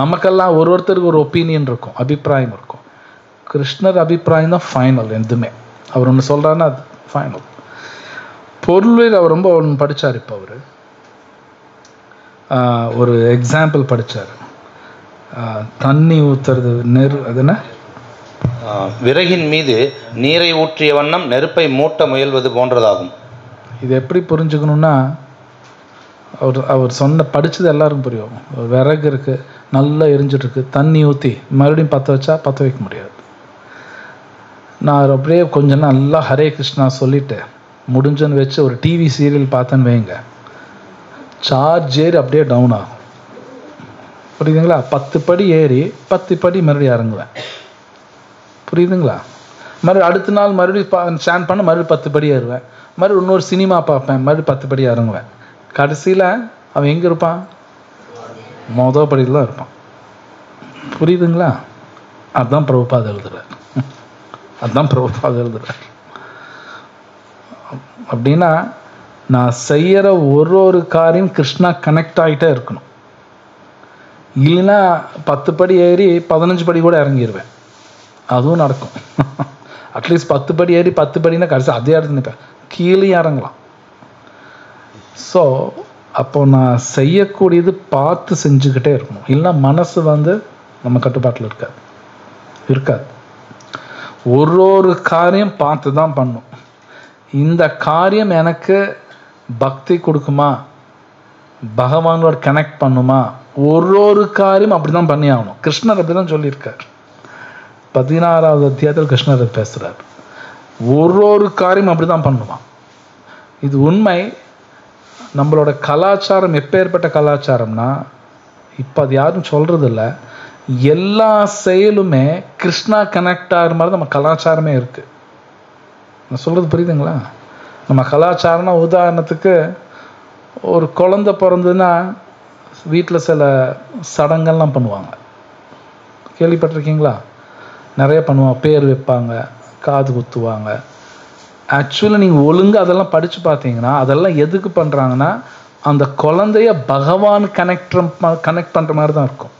நமக்கெல்லாம் ஒருத்தருக்கு ஒரு ஒப்பீனியன் இருக்கும், அபிப்பிராயம் இருக்கும். கிருஷ்ணர் அபிப்பிராயம் தான் ஃபைனல். எதுவுமே அவர் ஒன்று சொல்கிறாருன்னா அது ஃபைனல். பொருளில் அவர் ரொம்ப ஒன்று படித்தார். இப்போ அவர் ஒரு எக்ஸாம்பிள் படித்தார். தண்ணி ஊற்றுறது, அது என்ன, விறகின் மீது நீரை ஊற்றிய வண்ணம் நெருப்பை மூட்ட முயல்வது போன்றதாகும். இது எப்படி புரிஞ்சுக்கணும்னா, அவர் சொன்ன படித்தது எல்லாருக்கும் புரியும். விறகு இருக்குது, நல்லா எரிஞ்சிட்ருக்கு, தண்ணி ஊற்றி மறுபடியும் பற்ற வச்சா பற்ற வைக்க முடியாது. நான் அப்படியே கொஞ்சம் நல்லா ஹரே கிருஷ்ணா சொல்லிவிட்டு முடிஞ்சுன்னு வச்சு ஒரு டிவி சீரியல் பார்த்தேன்னு வைங்க, சார்ஜ் ஏறி அப்படியே டவுன் ஆகும். புரியுதுங்களா? 10 படி ஏறி 10 படி மறுபடியும் இறங்குவேன். புரியுதுங்களா? மறுபடியும் அடுத்த நாள் மறுபடியும் ஸ்டாண்ட் பண்ண மறுபடியும் 10 படி ஏறுவேன், மறுபடியும் இன்னொரு சினிமா பார்ப்பேன், மறுபடியும் 10 படி இறங்குவேன். கடைசியில் அவன் எங்கே இருப்பான்? மொதல் படியில் தான் இருப்பான். புரியுதுங்களா? அதுதான் பிரபுபாத் எழுதுறார். அதுதான் பிரபுபாத் எழுதுறார். அப்படின்னா நான் செய்கிற ஒரு காரியம் கிருஷ்ணா கனெக்ட் ஆகிட்டே இருக்கணும். இல்லைன்னா 10 படி ஏறி 15 படி கூட இறங்கிடுவேன். அதுவும் நடக்கும். அட்லீஸ்ட் 10 படி ஏறி 10 படினா கடைசி அதே இடத்துல நிற்பேன், கீழே இறங்கலாம். ஸோ அப்போ நான் செய்யக்கூடியது பார்த்து செஞ்சுக்கிட்டே இருக்கணும். இல்லைன்னா மனசு நம்ம கட்டுப்பாட்டில் இருக்காது. ஒரு காரியம் பார்த்து தான் பண்ணும். இந்த காரியம் எனக்கு பக்தி கொடுக்குமா, பகவானோட கனெக்ட் பண்ணுமா, ஒரு காரியம் அப்படி தான் பண்ணி ஆகணும். கிருஷ்ணர் அப்படி தான் சொல்லியிருக்கார். 16வது அத்தியாயத்தில் கிருஷ்ணர் பேசுகிறார். ஒரு காரியம் அப்படி தான் பண்ணுவான். இது உண்மை. நம்மளோட கலாச்சாரம் எப்பேற்பட்ட கலாச்சாரம்னா, இப்போ அது யாரும் சொல்கிறதில்ல, எல்லா செயலுமே கிருஷ்ணா கனெக்ட் ஆகிற மாதிரி நம்ம கலாச்சாரமே இருக்குது. நான் சொல்கிறது புரியுதுங்களா? நம்ம கலாச்சாரம்னா, உதாரணத்துக்கு ஒரு குழந்தை பிறந்ததுன்னா வீட்டில் சில சடங்கெல்லாம் பண்ணுவாங்க. கேள்விப்பட்டிருக்கீங்களா? நிறைய பண்ணுவாங்க. பேர் வைப்பாங்க, காது குத்துவாங்க. ஆக்சுவலாக நீங்கள் ஒழுங்காக அதெல்லாம் படித்து பார்த்தீங்கன்னா அதெல்லாம் எதுக்கு பண்ணுறாங்கன்னா, அந்த குழந்தைய பகவான் கனெக்ட் பண்ணுற மாதிரி தான் இருக்கும்.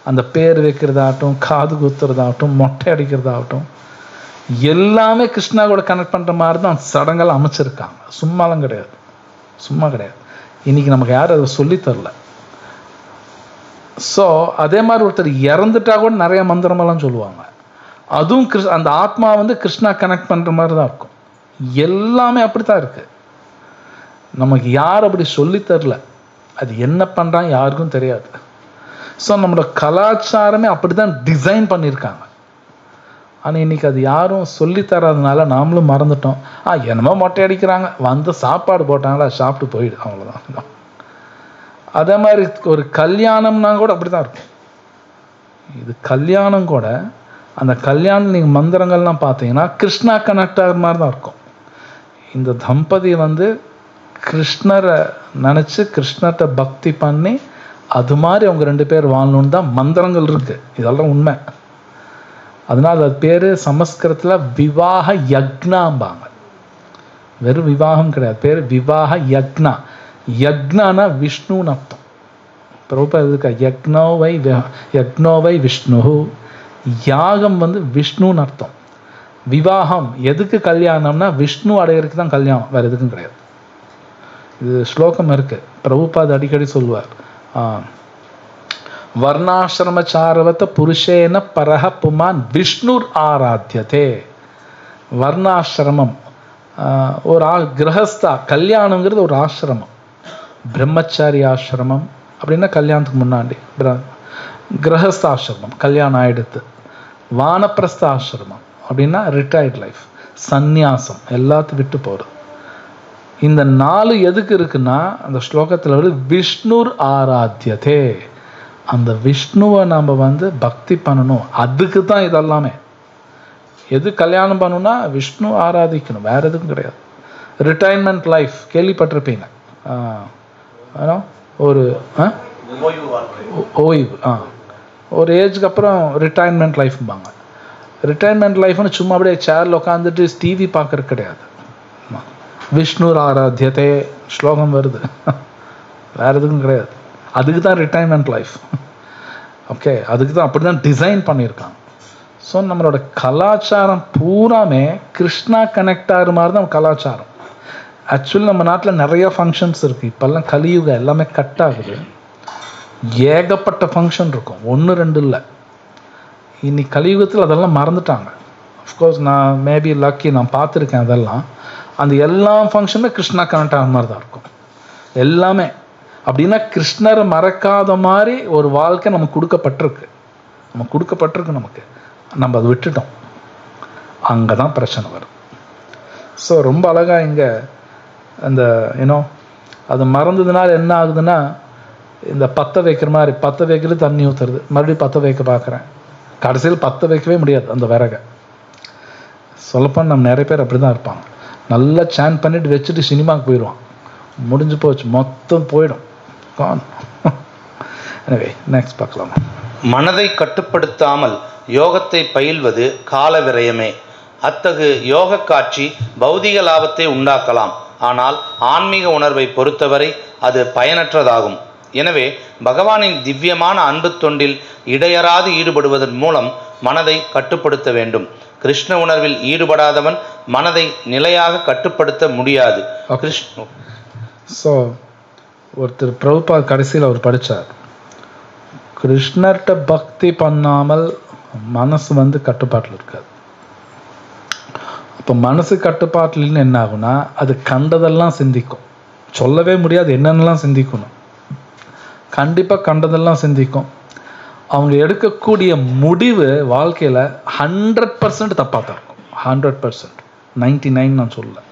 அந்த பேர் வைக்கிறதாகட்டும், காது குத்துறதாகட்டும், மொட்டை அடிக்கிறதாகட்டும், எல்லாமே கிருஷ்ணா கூட கனெக்ட் பண்ணுற மாதிரி தான் சடங்கெல்லாம் அமைச்சிருக்காங்க. சும்மாலாம் கிடையாது, சும்மா கிடையாது. இன்றைக்கி நமக்கு யாரும் அதை சொல்லித்தரல. ஸோ அதே மாதிரி ஒருத்தர் இறந்துட்டா கூட நிறைய மந்திரமெல்லாம் சொல்லுவாங்க. அதுவும் அந்த ஆத்மா கிருஷ்ணா கனெக்ட் பண்ணுற மாதிரி தான் இருக்கும். எல்லாமே அப்படி தான் இருக்குது. நமக்கு யார் அப்படி சொல்லித்தரல. அது என்ன பண்ணுறாங்க யாருக்கும் தெரியாது. ஸோ நம்மளோட கலாச்சாரமே அப்படி தான் டிசைன் பண்ணியிருக்காங்க. ஆனால் இன்றைக்கி அது யாரும் சொல்லித்தராதனால நாமளும் மறந்துட்டோம். என்னமோ மொட்டை அடிக்கிறாங்க, சாப்பாடு போட்டாங்களா, சாப்பிட்டு போயிடு, அவ்வளோதான். அதே மாதிரி ஒரு கல்யாணம்னா கூட அப்படி தான் இருக்கும். இது கல்யாணம் கூட, அந்த கல்யாணம் நீங்கள் மந்திரங்கள்லாம் பார்த்தீங்கன்னா கிருஷ்ணா கனெக்ட் ஆகிற மாதிரி தான் இருக்கும். இந்த தம்பதி கிருஷ்ணரை நினச்சி கிருஷ்ணர்கிட்ட பக்தி பண்ணி அது மாதிரி அவங்க 2 பேர் வாழணுன்னு தான் மந்திரங்கள் இருக்குது. இதெல்லாம் உண்மை. அதனால் அது பேர் சமஸ்கிருதத்தில் விவாக யக்னாம்பாங்க. வெறும் விவாகம் கிடையாது, பேர் விவாக யக்னா. யக்னானா விஷ்ணுன்னு அர்த்தம். பிரபுபாத் இருக்கா, யக்னோவை விஷ்ணு, யாகம் விஷ்ணுன்னு அர்த்தம். விவாகம் எதுக்கு கல்யாணம்னா விஷ்ணு அடையிறதுக்கு தான் கல்யாணம், வேறு எதுக்கும் கிடையாது. இது ஸ்லோகம் இருக்கு, பிரபுபாத் அடிக்கடி சொல்வார். வர்ணாசிரமச்சாரவத்த புருஷேன பரஹ புமான் விஷ்ணுர் ஆராத்தியதே. வர்ணாசிரமம் ஒரு கிரகஸ்தா, கல்யாணங்கிறது ஒரு ஆசிரமம். பிரம்மச்சாரி ஆசிரமம் அப்படின்னா கல்யாணத்துக்கு முன்னாடி, கிரகஸ்தாசிரமம் கல்யாணம் ஆயிடுத்து. வானப்பிரஸ்த ஆசிரமம் அப்படின்னா ரிட்டையர்ட் லைஃப், சந்நியாசம், எல்லாத்தையும் விட்டு போகிறது. இந்த 4 எதுக்கு இருக்குன்னா அந்த ஸ்லோகத்தில் விஷ்ணுர் ஆராத்தியதே. அந்த விஷ்ணுவை நம்ம பக்தி பண்ணணும். அதுக்கு தான் இதெல்லாமே. எது கல்யாணம் பண்ணணும்னா விஷ்ணு ஆராதிக்கணும், வேற எதுக்கும் கிடையாது. ரிட்டைர்மெண்ட் லைஃப் கேள்விப்பட்டிருப்பீங்க. ஒரு ஓய்வு, ஒரு ஏஜுக்கு அப்புறம் ரிட்டைர்மெண்ட் லைஃப்பாங்க. ரிட்டைர்மெண்ட் லைஃப்னு சும்மா அப்படியே சேரில் உட்காந்துட்டு டிவி பார்க்கறது கிடையாது. விஷ்ணு ஆராத்தியதே ஸ்லோகம் வருது, வேற எதுக்கும் கிடையாது. அதுக்கு தான் ரிட்டைர்மெண்ட் லைஃப். ஓகே, அதுக்கு தான் அப்படி தான் டிசைன் பண்ணியிருக்காங்க. ஸோ நம்மளோட கலாச்சாரம் பூராமே கிருஷ்ணா கனெக்ட் ஆகிற மாதிரி தான் கலாச்சாரம். ஆக்சுவலி நம்ம நாட்டில் நிறைய ஃபங்க்ஷன்ஸ் இருக்குது. இப்போல்லாம் கலியுக எல்லாமே கட் ஆகுது. ஏகப்பட்ட ஃபங்க்ஷன் இருக்கும், 1 2 இல்லை. இன்னைக்கு கலியுகத்தில் அதெல்லாம் மறந்துட்டாங்க. அஃப்கோர்ஸ் நான் மேபி லக்கி, நான் பார்த்துருக்கேன் அதெல்லாம். அந்த எல்லா ஃபங்க்ஷனும் கிருஷ்ணா கனெக்ட் ஆகிற மாதிரி தான் இருக்கும் எல்லாமே. அப்படின்னா கிருஷ்ணரை மறக்காத மாதிரி ஒரு வாழ்க்கை நமக்கு கொடுக்கப்பட்டிருக்கு. நமக்கு நம்ம அதை விட்டுட்டோம். அங்கே தான் பிரச்சனை வரும். ஸோ ரொம்ப அழகாக இங்கே அந்த அது மறந்ததுனால என்ன ஆகுதுன்னா, இந்த பற்ற வைக்கிற மாதிரி, பற்ற வைக்கிறது தண்ணி ஊற்றுறது, மறுபடியும் பற்ற வைக்க பார்க்குறேன், கடைசியில் பற்ற வைக்கவே முடியாது அந்த விறகை. சொல்லப்போனால் நம்ம நிறைய பேர் அப்படி தான் இருப்பாங்க. நல்லா சேன் பண்ணிட்டு வச்சுட்டு சினிமாவுக்கு போயிடுவான். முடிஞ்சு போச்சு, மொத்தம் போயிடும். எனவே நெக்ஸ்ட் பார்க்கலாம். மனதை கட்டுப்படுத்தாமல் யோகத்தை பயில்வது கால விரயமே. அத்தகு யோக காட்சி பௌதிக லாபத்தை உண்டாக்கலாம், ஆனால் ஆன்மீக உணர்வை பொறுத்தவரை அது பயனற்றதாகும். எனவே பகவானின் திவ்யமான அன்பு தொண்டில் இடையறாது ஈடுபடுவதன் மூலம் மனதை கட்டுப்படுத்த வேண்டும். கிருஷ்ண உணர்வில் ஈடுபடாதவன் மனதை நிலையாக கட்டுப்படுத்த முடியாது. ஸோ ஒருத்தர் பிரபுபாத் கடைசியில் அவர் படித்தார், கிருஷ்ணர்கிட்ட பக்தி பண்ணாமல் மனசு வந்து கட்டுப்பாட்டில் இருக்காது. இப்போ மனசு கட்டுப்பாட்டில்னு என்ன ஆகுனா, அது கண்டதெல்லாம் சிந்திக்கும். சொல்லவே முடியாது என்னென்னலாம் சிந்திக்கணும். கண்டிப்பாக கண்டதெல்லாம் சிந்திக்கும். அவங்க எடுக்கக்கூடிய முடிவு வாழ்க்கையில் 100% தப்பாக தான் இருக்கும். 100%, 99 நான் சொல்லலை,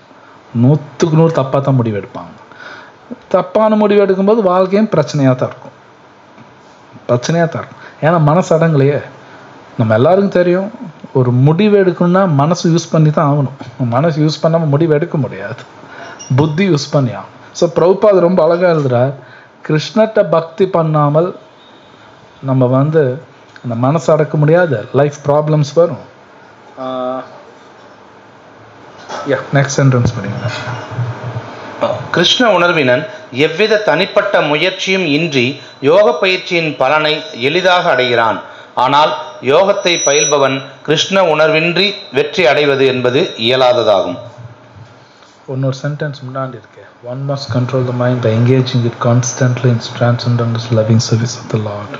100க்கு 100 தப்பாக தான் முடிவு எடுப்பாங்க. தப்பான முடிவு எடுக்கும்போது வாழ்க்கையும் பிரச்சனையாக தான் இருக்கும். பிரச்சனையாக தான் இருக்கும். ஏன்னா மனசு அடங்கலையே. நம்ம எல்லாருக்கும் தெரியும், ஒரு முடிவு எடுக்கணும்னா மனசு யூஸ் பண்ணி தான் ஆகணும். மனசு யூஸ் பண்ணாமல் முடிவு எடுக்க முடியாது, புத்தி யூஸ் பண்ணி ஆகும். ஸோ பிரபுபாத் ரொம்ப அழகாக எழுதுகிறார், கிருஷ்ணர்கிட்ட பக்தி பண்ணாமல் நம்ம வந்து அந்த மனசு அடக்க முடியாது, லைஃப் ப்ராப்ளம்ஸ் வரும். நெக்ஸ்ட் சென்டென்ஸ் படிங்க. கிருஷ்ண உணர்வினன் எவ்வித தனிப்பட்ட முயற்சியும் இன்றி யோக பயிற்சியின் பலனை எளிதாக அடைகிறான். ஆனால் யோகத்தை பயில்பவன் கிருஷ்ண உணர்வின்றி வெற்றி அடைவது என்பது இயலாததாகும். இன்னொரு சென்டென்ஸ் முன்னாடி இருக்கு, one must control the mind by engaging it constantly in transcendental loving service of the Lord.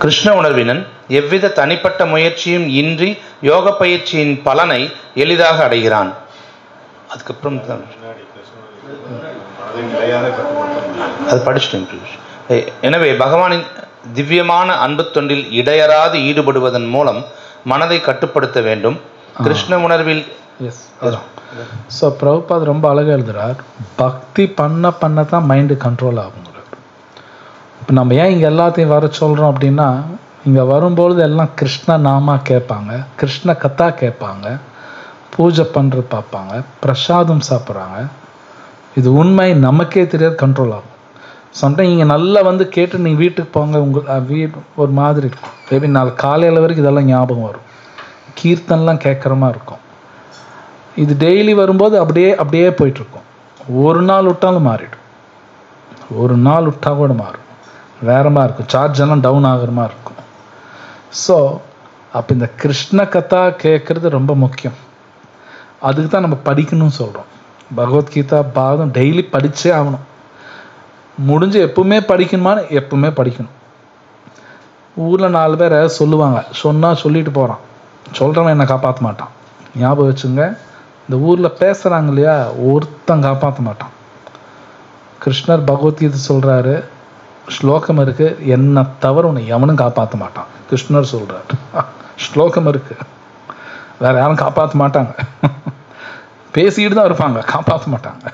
Krishna உணர்வினன் எவ்வித தனிப்பட்ட முயற்சியும் இன்றி யோக பயிற்சியின் பலனை எளிதாக அடைகிறான். அதுக்கப்புறம் அது படிச்சுட்டேன். எனவே பகவானின் திவ்யமான அன்பு தொண்டில் இடையறாது ஈடுபடுவதன் மூலம் மனதை கட்டுப்படுத்த வேண்டும். கிருஷ்ண உணர்வில் ஸோ பிரபுபாத் ரொம்ப அழகாக எழுதுகிறார், பக்தி பண்ண தான் மைண்டு கண்ட்ரோல் ஆகுங்கிறார். இப்போ நம்ம ஏன் இங்கே எல்லாத்தையும் வர சொல்கிறோம் அப்படின்னா, இங்கே வரும்பொழுது எல்லாம் கிருஷ்ண நாமா கேட்பாங்க, கிருஷ்ண கதா கேட்பாங்க, பூஜை பண்ணுறது பார்ப்பாங்க, பிரசாதம் சாப்பிட்றாங்க. இது உண்மை நமக்கே தெரியாது, கண்ட்ரோல் ஆகும். சம்டைம் இங்கே நல்லா வந்து கேட்டு நீங்கள் வீட்டுக்கு போங்க, உங்கள் வீடு ஒரு மாதிரி இருக்கும். மேபி நாலு காலையில் வரைக்கும் இதெல்லாம் ஞாபகம் வரும், கீர்த்தனெலாம் கேட்குற மாதிரி இருக்கும். இது டெய்லி வரும்போது அப்படியே போயிட்டுருக்கும். ஒரு நாள் விட்டாலும் மாறிடும், ஒரு நாள் விட்டால் கூட மாறும், வேற மாதிரி இருக்கும், சார்ஜ் எல்லாம் டவுன் ஆகிற மாதிரி இருக்கும். ஸோ அப்போ இந்த கிருஷ்ண கதா கேட்குறது ரொம்ப முக்கியம். அதுக்கு தான் நம்ம படிக்கணும்னு சொல்கிறோம். பகவத்கீதா பாதம் டெய்லி படித்தே ஆகணும். முடிஞ்சு எப்பவுமே படிக்கணுமான்னு எப்பவுமே படிக்கணும். ஊரில் 4 பேரை சொல்லுவாங்க, சொன்னால் சொல்லிட்டு போகிறான், சொல்கிறவன் என்னை காப்பாற்ற மாட்டான். ஞாபகம் வச்சுங்க, இந்த ஊரில் பேசுகிறாங்க இல்லையா, ஒருத்தன் காப்பாற்ற மாட்டான். கிருஷ்ணர் பகவத்கீதை சொல்கிறாரு, ஸ்லோகம் இருக்குது, என்னை தவிர உன்னை எவனும் காப்பாற்ற மாட்டான். கிருஷ்ணர் சொல்கிறார், ஸ்லோகம் இருக்குது, வேறு யாரும் காப்பாற்ற மாட்டாங்க. பேசிக்கிட்டு தான் இருப்பாங்க, காப்பாற்ற மாட்டாங்க.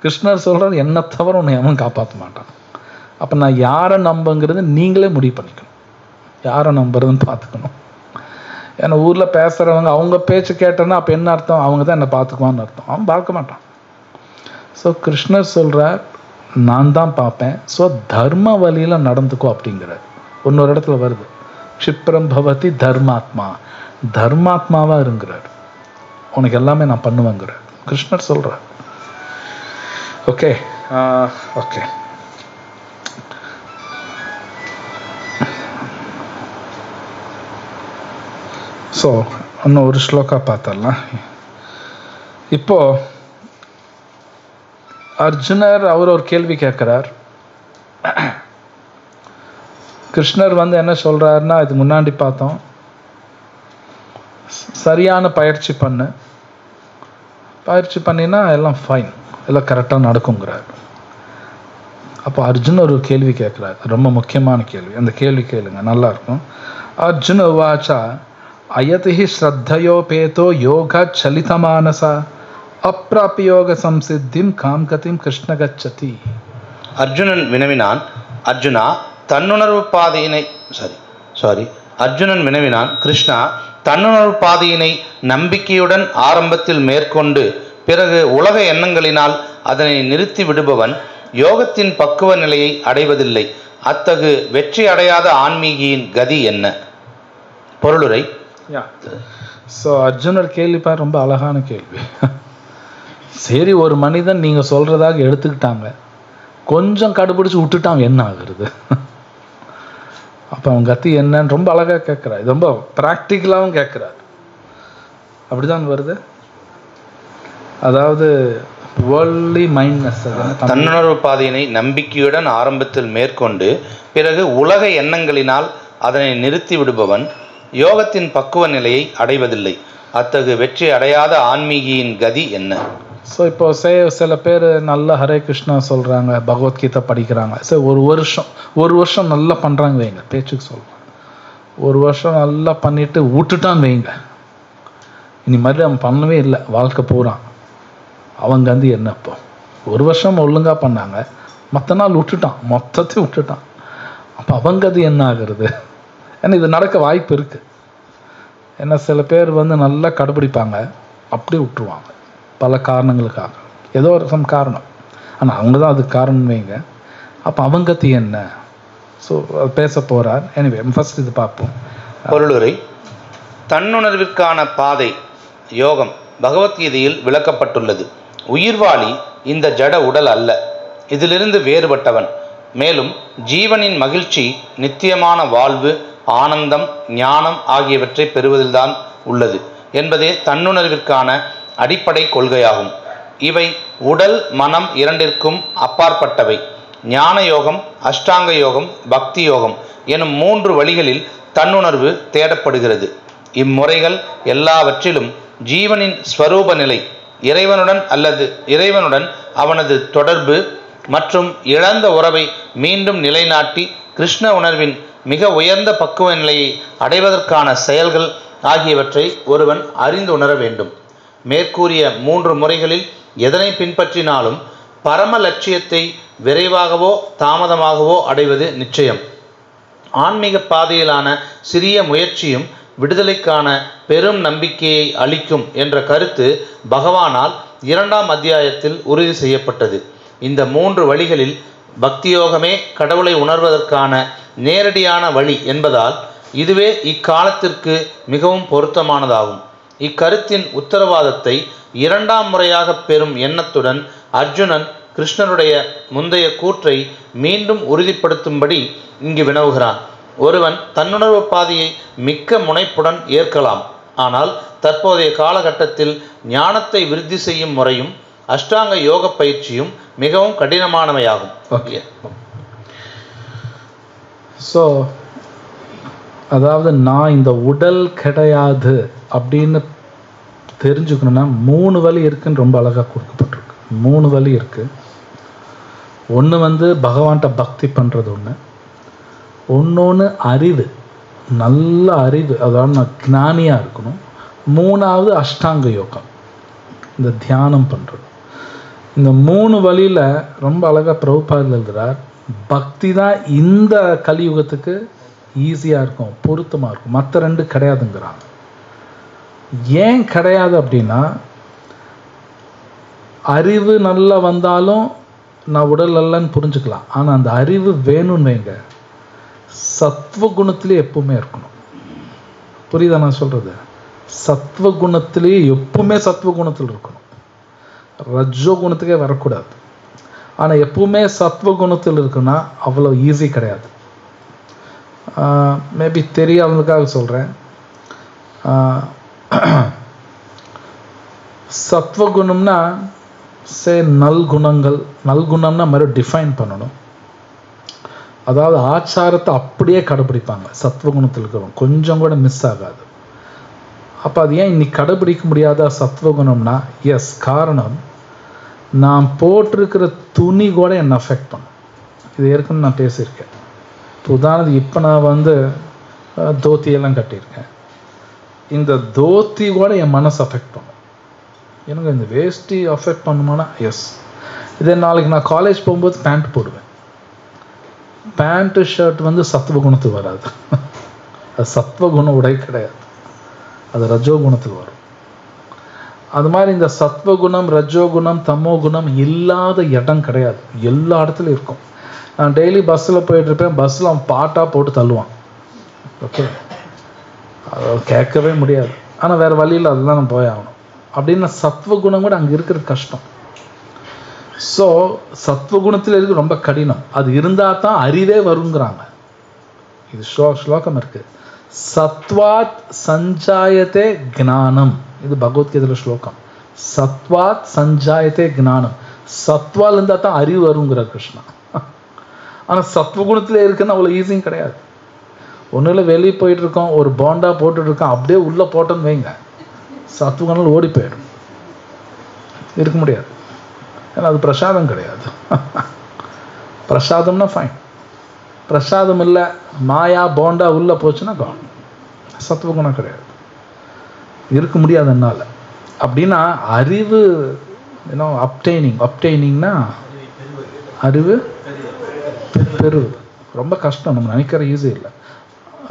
கிருஷ்ணர் சொல்கிறார், என்னை தவிர உன்னை எவனும் காப்பாற்ற மாட்டான். அப்போ நான் யாரை நம்புங்கிறது நீங்களே முடிவு பண்ணிக்கணும், யாரை நம்புறதுன்னு பார்த்துக்கணும். ஏன்னா ஊரில் பேசுகிறவங்க அவங்க பேச்சு கேட்டேன்னா அப்போ என்ன அர்த்தம், அவங்க தான் என்னை பார்த்துக்குவான்னு அர்த்தம். அவன் பார்க்க மாட்டான். ஸோ கிருஷ்ணர் சொல்கிறார், நான் தான் பார்ப்பேன், ஸோ தர்ம வழியில் நடந்துக்கோ அப்படிங்கிறார். இன்னொரு இடத்துல வருது, க்ஷிப்ரம் பவதி தர்மாத்மா, தர்மாத்மாவாக இருங்கிறார், உனக்கு எல்லாமே நான் பண்ணுவேங்கிறார் கிருஷ்ணர் சொல்கிறார். ஓகே ஓகே ஸோ இன்னும் ஒரு ஸ்லோகா பார்த்தரலாம். இப்போ அர்ஜுனர் அவர் ஒரு கேள்வி கேட்குறார். கிருஷ்ணர் வந்து என்ன சொல்கிறாருன்னா, இது முன்னாடி பார்த்தோம், சரியான பயிற்சி பண்ணினா எல்லாம் ஃபைன், எல்லாம் கரெக்டாக நடக்குங்கிறார். அப்போ அர்ஜுன் ஒரு கேள்வி கேட்குறார், ரொம்ப முக்கியமான கேள்வி. அந்த கேள்வி கேளுங்க, நல்லா இருக்கும். அர்ஜுன உவாச்சா அயதி ஸ்ரத்தையோபேதோ யோக சலிதமானசா அப்ராப்ய யோக சம்சித்திம் காம் கதிம் கிருஷ்ண கச்சதி. அர்ஜுனன் வினவினான், அர்ஜுனா தன்னுணர்வு பாதையினை அர்ஜுனன் வினவினான், கிருஷ்ணா தன்னுணர்வு பாதையினை நம்பிக்கையுடன் ஆரம்பத்தில் மேற்கொண்டு பிறகு உலக எண்ணங்களினால் அதனை நிறுத்தி விடுபவன் யோகத்தின் பக்குவ நிலையை அடைவதில்லை. அத்தகு வெற்றி அடையாத ஆன்மீகியின் கதி என்ன? பொருளுரை. ஸோ அர்ஜுனர் கேள்விப்பா ரொம்ப அழகான கேள்வி. சரி, ஒரு மனிதன் நீங்க சொல்றதாக எடுத்துக்கிட்டாங்க, கொஞ்சம் கடுபிடிச்சு விட்டுட்டாங்க, என்ன ஆகுறது? அப்ப அவன் கத்தி என்னன்னு ரொம்ப அழகா கேட்கிறார், ரொம்ப பிராக்டிக்கலாவும் கேட்கிறார். அப்படிதான் வருது. அதாவது வேர்ல்ட்லி மைண்ட்னஸ், தன்னுணர்வு பாதையினை நம்பிக்கையுடன் ஆரம்பத்தில் மேற்கொண்டு பிறகு உலக எண்ணங்களினால் அதனை நிறுத்தி விடுபவன் யோகத்தின் பக்குவ நிலையை அடைவதில்லை. அத்தகு வெற்றி அடையாத ஆன்மீகியின் கதி என்ன? ஸோ இப்போ சில பேர் நல்லா ஹரே கிருஷ்ணா சொல்கிறாங்க, பகவத்கீதை படிக்கிறாங்க. சரி, ஒரு வருஷம் நல்லா பண்ணுறாங்க வைங்க, பேச்சுக்கு சொல்கிறாங்க. ஒரு வருஷம் நல்லா பண்ணிட்டு விட்டுட்டான்னு வைங்க, இனி மாதிரி அவன் பண்ணவே இல்லை வாழ்க்கை பூரா. அவங்க வந்து என்ன, இப்போ ஒரு வருஷம் ஒழுங்காக பண்ணாங்க, மற்ற நாள் விட்டுட்டான், மொத்தத்தையும் விட்டுட்டான். அப்போ அவங்க அது என்ன ஆகுறது? ஏன்னா இது நடக்க வாய்ப்பு இருக்குது. ஏன்னா சில பேர் வந்து நல்லா கடைபிடிப்பாங்க, அப்படி விட்டுருவாங்க பல காரணங்களுக்காக, ஏதோ ஒரு காரணம், ஆனால் அவங்க தான் அதுக்கு காரணம் வைங்க. அப்போ அவங்கத்தி என்ன? ஸோ பேச போகிறார். எனிவே ஃபர்ஸ்ட் இது பார்ப்போம். பொருளுரை. தன்னுணர்விற்கான பாதை யோகம் பகவத்கீதையில் விளக்கப்பட்டுள்ளது. உயிர்வாளி இந்த ஜட உடல் அல்ல, இதிலிருந்து வேறுபட்டவன். மேலும் ஜீவனின் மகிழ்ச்சி நித்தியமான வாழ்வு, ஆனந்தம், ஞானம் ஆகியவற்றை பெறுவதில்தான் உள்ளது என்பதே தன்னுணர்விற்கான அடிப்படை கொள்கையாகும். இவை உடல் மனம் இரண்டிற்கும் அப்பாற்பட்டவை. ஞான யோகம், அஷ்டாங்க யோகம், பக்தி யோகம் எனும் 3 வழிகளில் தன்னுணர்வு தேடப்படுகிறது. இம்முறைகள் எல்லாவற்றிலும் ஜீவனின் ஸ்வரூப நிலை, இறைவனுடன் அல்லது இறைவனுடன் அவனது தொடர்பு மற்றும் இழந்த உறவை மீண்டும் நிலைநாட்டி கிருஷ்ண உணர்வின் மிக உயர்ந்த பக்குவ நிலையை அடைவதற்கான செயல்கள் ஆகியவற்றை ஒருவன் அறிந்து உணர வேண்டும். மேற்கூறிய 3 முறைகளில் எதனை பின்பற்றினாலும் பரம லட்சியத்தை விரைவாகவோ தாமதமாகவோ அடைவது நிச்சயம். ஆன்மீக பாதையிலான சிறிய முயற்சியும் விடுதலைக்கான பெரும் நம்பிக்கையை அளிக்கும் என்ற கருத்து பகவானால் 2ஆம் அத்தியாயத்தில் உறுதி செய்யப்பட்டது. இந்த 3 வழிகளில் பக்தியோகமே கடவுளை உணர்வதற்கான நேரடியான வழி என்பதால் இதுவே இக்காலத்திற்கு மிகவும் பொருத்தமானதாகும். இக்கருத்தின் உத்தரவாதத்தை 2ஆம் முறையாக பெறும் எண்ணத்துடன் அர்ஜுனன் கிருஷ்ணருடைய முந்தைய கூற்றை மீண்டும் உறுதிப்படுத்தும்படி இங்கு வினவுகிறான். ஒருவன் தன்னுணர்வு பாதையை மிக்க முனைப்புடன் ஏற்கலாம், ஆனால் தற்போதைய காலகட்டத்தில் ஞானத்தை விருத்தி செய்யும் முறையும் அஷ்டாங்க யோக பயிற்சியும் மிகவும் கடினமானவையாகும். ஓகே, ஸோ அதாவது நான் இந்த உடல் கிடையாது அப்படின்னு தெரிஞ்சுக்கணும்னா 3 வழி இருக்குன்னு ரொம்ப அழகாக கொடுக்கப்பட்டிருக்கு. 3 வழி இருக்கு. ஒன்று வந்து பகவான்கிட்ட பக்தி பண்ணுறது, ஒன்று அறிவு, நல்ல அறிவு, அதாவது நான் ஞானியாக இருக்கணும். 3வது அஷ்டாங்க யோகம், இந்த தியானம் பண்ணுறது. இந்த 3 வழியில் ரொம்ப அழகாக பிரபுபாதர் எழுதுகிறார், பக்தி தான் இந்த கலியுகத்துக்கு ஈஸியாக இருக்கும், பொருத்தமாக இருக்கும். மற்ற 2 கிடையாதுங்கிறாங்க. ஏன் கிடையாது அப்படின்னா, அறிவு நல்லா வந்தாலும் நான் உடல் அல்லன்னு புரிஞ்சுக்கலாம், ஆனால் அந்த அறிவு வேணும்னு வைங்க, சத்வகுணத்திலே எப்பவுமே இருக்கணும். புரியுதா நான் சொல்றது? சத்வகுணத்திலே எப்பவுமே சத்வகுணத்தில் இருக்கணும், ரஜோ குணத்துக்கே வரக்கூடாது. ஆனால் எப்பவுமே சத்வகுணத்தில் இருக்குன்னா அவ்வளோ ஈஸி கிடையாது. மேபி தெரியாததுக்காக சொல்கிறேன். சத்வகுணம்னா நல்குணங்கள், நல்குணம்னா மாதிரி டிஃபைன் பண்ணணும். அதாவது ஆச்சாரத்தை அப்படியே கடைபிடிப்பாங்க சத்வகுணத்தில் இருக்கிறவங்க, கொஞ்சம் கூட மிஸ் ஆகாது. அப்போ அது ஏன் இன்னைக்கு கடைபிடிக்க முடியாத சத்வகுணம்னா, எஸ், காரணம் நான் போட்டிருக்கிற துணி கூட என்னை அஃபெக்ட் பண்ணும். இது ஏற்கனவே நான் பேசியிருக்கேன். இப்போ உதாரணத்துக்கு இப்போ நான் வந்து தோத்தியெல்லாம் கட்டியிருக்கேன், இந்த தோத்தி கூட என் மனசு அஃபெக்ட் பண்ணும். எனக்கு இந்த வேஷ்டி அஃபெக்ட் பண்ணுமானா எஸ். இதே நாளைக்கு நான் காலேஜ் போகும்போது பேண்ட் போடுவேன், பேண்ட்டு ஷர்ட் வந்து சத்வகுணத்துக்கு வராது, அது சத்வகுண உடை கிடையாது. அது ரஜோகுணத்தில் வரும். அது மாதிரி இந்த சத்வகுணம், ரஜோகுணம், தமோ குணம் இல்லாத இடம் கிடையாது, எல்லா இடத்துலையும் இருக்கும். நான் டெய்லி பஸ்ஸில் போயிட்டுருப்பேன், பஸ்ஸில் அவன் பாட்டாக போட்டு தள்ளுவான். ஓகே, அதை கேட்கவே முடியாது. ஆனால் வேறு வழியில் அதுதான் நம்ம போய் ஆகணும். அப்படின்னா சத்வகுணம் கூட அங்கே இருக்கிறது கஷ்டம். ஸோ சத்வகுணத்தில் இருக்கு ரொம்ப கடினம். அது இருந்தால் தான் அறிவே வருங்கிறாங்க. இது ஸ்லோகம் இருக்கு, சத்வாத் சஞ்சாயத்தே ஞானம். இது பகவத்கீதையில் ஸ்லோகம். சத்வாத் சஞ்சாயத்தே ஞானம். சத்வால் இருந்தால் தான் அறிவு வருங்கிறார் கிருஷ்ணா. ஆனால் சத்வகுணத்தில் இருக்குன்னு அவ்வளோ ஈஸியும் கிடையாது. ஒன்றும் வெளியே போயிட்டு இருக்கோம், ஒரு போண்டா போட்டுட்டு இருக்கோம், அப்படியே உள்ளே போட்டோன்னு வைங்க, சத்வகுணம் ஓடி போயிடும், இருக்க முடியாது. ஏன்னா அது பிரசாதம் கிடையாது. பிரசாதம்னா ஃபைன், பிரசாதம் இல்லை, மாயா போண்டா உள்ளே போச்சுன்னா கான், சத்வகுணம் கிடையாது, இருக்க முடியாது என்னால். அப்படின்னா அறிவு அப்டைனிங்னா அறிவு பெறுவது ரொம்ப கஷ்டம், நம்ம நினைக்கிற ஈஸி இல்லை.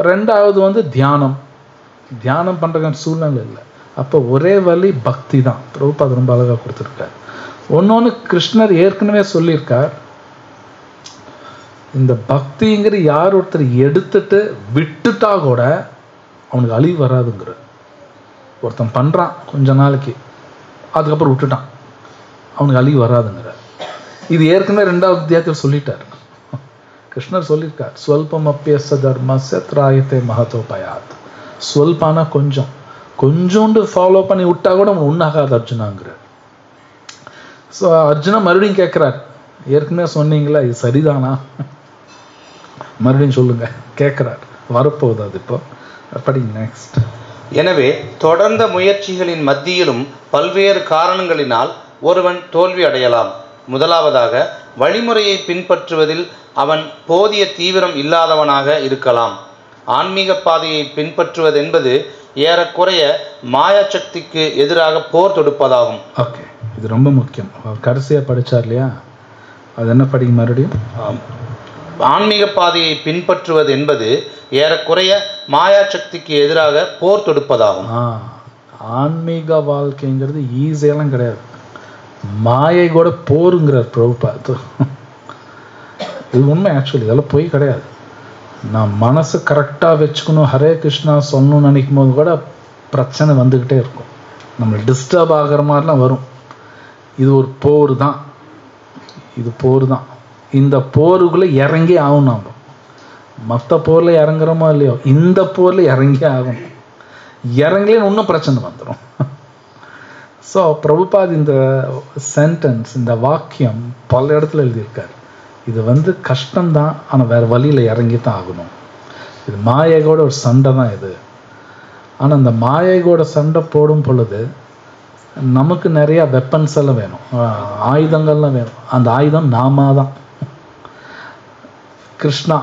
ரெண்டாவது தியானம். தியானம் பண்ணுற சூழ்நிலை இல்லை. அப்போ ஒரே வழி பக்தி தான். பிரபுபாத் ரொம்ப அழகாக கொடுத்துருக்கார். ஒன்னொன்று கிருஷ்ணர் ஏற்கனவே சொல்லியிருக்கார், இந்த பக்திங்கிற யார் ஒருத்தர் எடுத்துட்டு விட்டுட்டா கூட அவனுக்கு அழிவு வராதுங்கிற. ஒருத்தன் பண்ணுறான் கொஞ்ச நாளைக்கு, அதுக்கப்புறம் விட்டுட்டான், அவனுக்கு அழிவு வராதுங்கிற. இது ஏற்கனவே 2வது அத்தியாயத்தில் சொல்லிட்டார். கிருஷ்ணர் சொல்லியிருக்கார், ஸ்வல்பம் அப்பியச தர்மஸ்ய திராயத்தே மகதோபயாத். ஸ்வல்பானா கொஞ்சோண்டு ஃபாலோ பண்ணி விட்டா கூட அவன் உண்ணாகாது அர்ஜுனாங்கிற. ஸோ அர்ஜுனா மறுபடியும் கேட்குறார், ஏற்கனவே சொன்னீங்களா இது சரிதானா, மறுபடியும் சொல்லுங்க கேட்குறார். வரப்போகுது அது இப்போ படிங்க நெக்ஸ்ட். எனவே தொடர்ந்த முயற்சிகளின் மத்தியிலும் பல்வேறு காரணங்களினால் ஒருவன் தோல்வி அடையலாம். முதலாவதாக வழிமுறையை பின்பற்றுவதில் அவன் போதிய தீவிரம் இல்லாதவனாக இருக்கலாம். ஆன்மீக பாதையை பின்பற்றுவதென்பது ஏறக்குறைய மாயா சக்திக்கு எதிராக போர் தொடுப்பதாகும். ஓகே, இது ரொம்ப முக்கியம். கடைசியாக படித்தார் இல்லையா, அது என்ன படிங்க மறுபடியும். ஆன்மீக பாதையை பின்பற்றுவது என்பது ஏறக்குறைய மாயா சக்திக்கு எதிராக போர் தொடுப்பதாகும். ஆன்மீக வாழ்க்கைங்கிறது ஈஸியெல்லாம் கிடையாது, மாயை கூட போருங்கிறார் பிரபுபாத். இது உண்மை. ஆக்சுவலி இதெல்லாம் போய் கிடையாது. நான் மனசு கரெக்டாக வச்சுக்கணும், ஹரே கிருஷ்ணா சொல்லணும்னு நினைக்கும் போது கூட பிரச்சனை வந்துக்கிட்டே இருக்கும், நம்ம டிஸ்டர்ப் ஆகிற மாதிரிலாம் வரும். இது ஒரு போர் தான், இது போர் தான். இந்த போருக்குள்ளே இறங்கி ஆகணும். நம்ம மற்ற போரில் இறங்குறோமோ இல்லையோ, இந்த போரில் இறங்கி ஆகணும். இறங்கலேன்னு இன்னும் பிரச்சனை வந்துடும். ஸோ பிரபுபாத் இந்த சென்டென்ஸ், இந்த வாக்கியம் பல இடத்துல எழுதியிருக்கார். இது கஷ்டம்தான், ஆனால் வேறு வழியில் இறங்கி தான் ஆகணும். இது மாயையோட ஒரு சண்டை தான் இது. ஆனால் இந்த மாயையோட சண்டை போடும் பொழுது நமக்கு நிறையா வெப்பன்ஸ் எல்லாம் வேணும், ஆயுதங்கள்லாம் வேணும். அந்த ஆயுதம் நாம தான். கிருஷ்ணா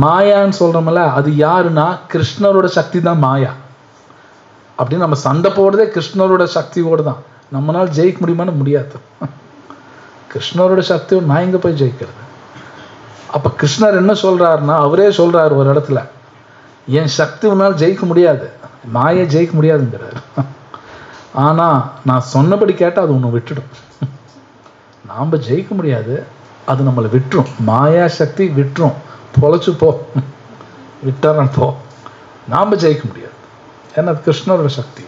மாயான்னு சொல்கிறோம்ல, அது யாருன்னா கிருஷ்ணரோட சக்தி தான் மாயா. அப்படின்னு நம்ம சண்டை போடுறதே கிருஷ்ணரோட சக்தியோடு தான். நம்மளால் ஜெயிக்க முடியுமான்னு முடியாது. கிருஷ்ணரோட சக்தியோடு நான் எங்கே போய் ஜெயிக்கிறது? அப்போ கிருஷ்ணர் என்ன சொல்கிறாருன்னா, அவரே சொல்கிறார் ஒரு இடத்துல, என் சக்தி உன்னால் ஜெயிக்க முடியாது, மாயை ஜெயிக்க முடியாதுங்கிறார். ஆனால் நான் சொன்னபடி கேட்டால் அது ஒன்று விட்டுடும். நாம் ஜெயிக்க முடியாது, அது நம்மளை விட்டுரும். மாயா சக்தி விட்டுரும், பொழைச்சு போ, விட்டுறேன் போ. நாம் ஜெயிக்க முடியாது, ஏன்னா அது கிருஷ்ணரோட சக்தி.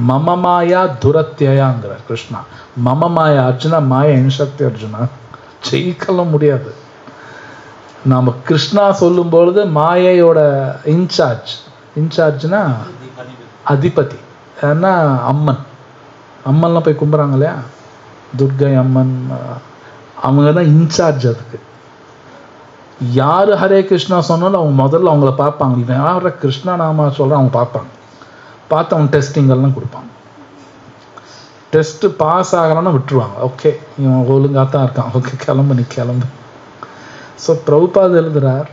மம மாயா துரத்தியாங்கிறார் கிருஷ்ணா. மம மாயா அர்ஜுனா, மாயா என் சக்தி அர்ஜுனா, ஜெயிக்கலாம் முடியாது. நாம் கிருஷ்ணா சொல்லும் பொழுது மாயையோட இன்சார்ஜ்னா அதிபதி, ஏன்னா அம்மன்லாம் போய் கும்பிட்றாங்க இல்லையா, துர்கை அம்மன், அவங்க தான் இன்சார்ஜ். அதுக்கு யார் ஹரே கிருஷ்ணா சொன்னாலும் அவங்க முதல்ல அவங்கள பார்ப்பாங்க. இவன் யார கிருஷ்ணா நாம சொல்கிறேன், அவங்க பார்ப்பாங்க. பார்த்து அவங்க டெஸ்டிங்கெல்லாம் கொடுப்பாங்க. டெஸ்ட்டு பாஸ் ஆகிறான்னு விட்டுருவாங்க. ஓகே, இவன் ஒழுங்காக தான் இருக்கான், ஓகே கிளம்பு, நீ கிளம்பு. ஸோ பிரபுபாத் எழுதுகிறார்,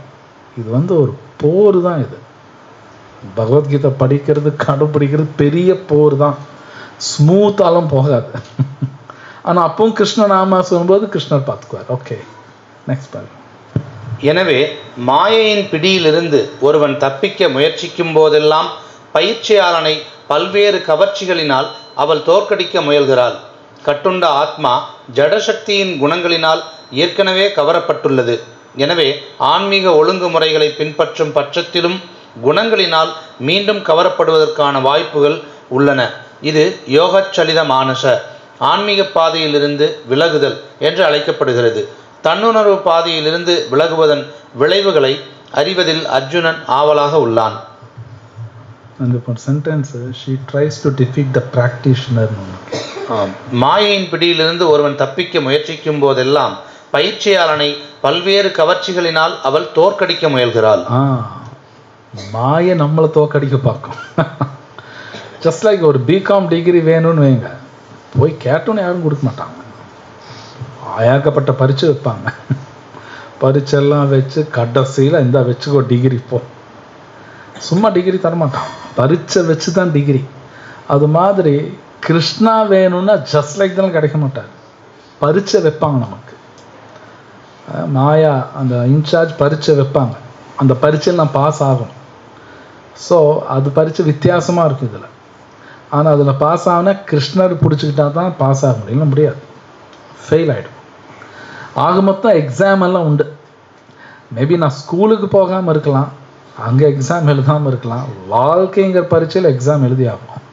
இது ஒரு போர் தான். இது பகவத்கீதை படிக்கிறது, கடைப்பிடிக்கிறது பெரிய போர் தான். ஸ்மூத்தாலும் போகாது. ஆனால் அப்பவும் கிருஷ்ண நாம சொல்லும்போது கிருஷ்ணர் பார்த்துக்குவார். ஓகே, நெக்ஸ்ட் பாருங்க. எனவே மாயையின் பிடியிலிருந்து ஒருவன் தப்பிக்க முயற்சிக்கும் போதெல்லாம் பயிற்சியாளனை பல்வேறு கவர்ச்சிகளினால் அவள் தோற்கடிக்க முயல்கிறாள். கட்டுண்ட ஆத்மா ஜடசக்தியின் குணங்களினால் ஏற்கனவே கவரப்பட்டுள்ளது. எனவே ஆன்மீக ஒழுங்குமுறைகளை பின்பற்றும் பட்சத்திலும் குணங்களினால் மீண்டும் கவரப்படுவதற்கான வாய்ப்புகள் உள்ளன. இது யோகச்சலித மானச ஆன்மீக பாதையிலிருந்து விலகுதல் என்று அழைக்கப்படுகிறது. தன்னுணர்வு பாதையிலிருந்து விலகுவதன் விளைவுகளை அறிவதில் அர்ஜுனன் ஆவலாக உள்ளான். மாயையின் பிடியிலிருந்து ஒருவன் தப்பிக்க முயற்சிக்கும் போதெல்லாம் பயிற்சியாளனை பல்வேறு கவர்ச்சிகளினால் அவள் தோற்கடிக்க முயல்கிறாள். மாயை நம்மளை தோற்கடிக்க பார்க்கும். ஜஸ்ட் லைக் ஒரு பிகாம் டிகிரி வேணும்னு வைங்க, போய் கேட்டோன்னு யாரும் கொடுக்க மாட்டாங்க. ஏகப்பட்ட பரீட்சை வைப்பாங்க. பரீட்செல்லாம் வச்சு கடைசியில் இந்த வச்சுக்கோ டிகிரி போ, சும்மா டிகிரி தரமாட்டான், பரீட்சை வச்சு தான் டிகிரி. அது மாதிரி கிருஷ்ணா வேணும்னா ஜஸ்ட் லைக் தான் கிடைக்க மாட்டார், பரீட்சை வைப்பாங்க நமக்கு. மாயா அந்த இன்சார்ஜ் பரீட்சை வைப்பாங்க, அந்த பரீட்சையில் நான் பாஸ் ஆகணும். ஸோ அது பரீட்சை வித்தியாசமாக இருக்குது இதில். ஆனால் அதில் பாஸ் ஆகுனா கிருஷ்ணர் பிடிச்சிக்கிட்டா தான் பாஸ் ஆக முடியும், இல்லை முடியாது, ஃபெயில் ஆகிடும். ஆக மொத்தம் எக்ஸாம் எல்லாம் உண்டு. மேபி நான் ஸ்கூலுக்கு போகாமல் இருக்கலாம், அங்கே எக்ஸாம் எழுதாமல் இருக்கலாம். வாழ்க்கைங்கிற பரீட்சையில் எக்ஸாம் எழுதி ஆகணும்.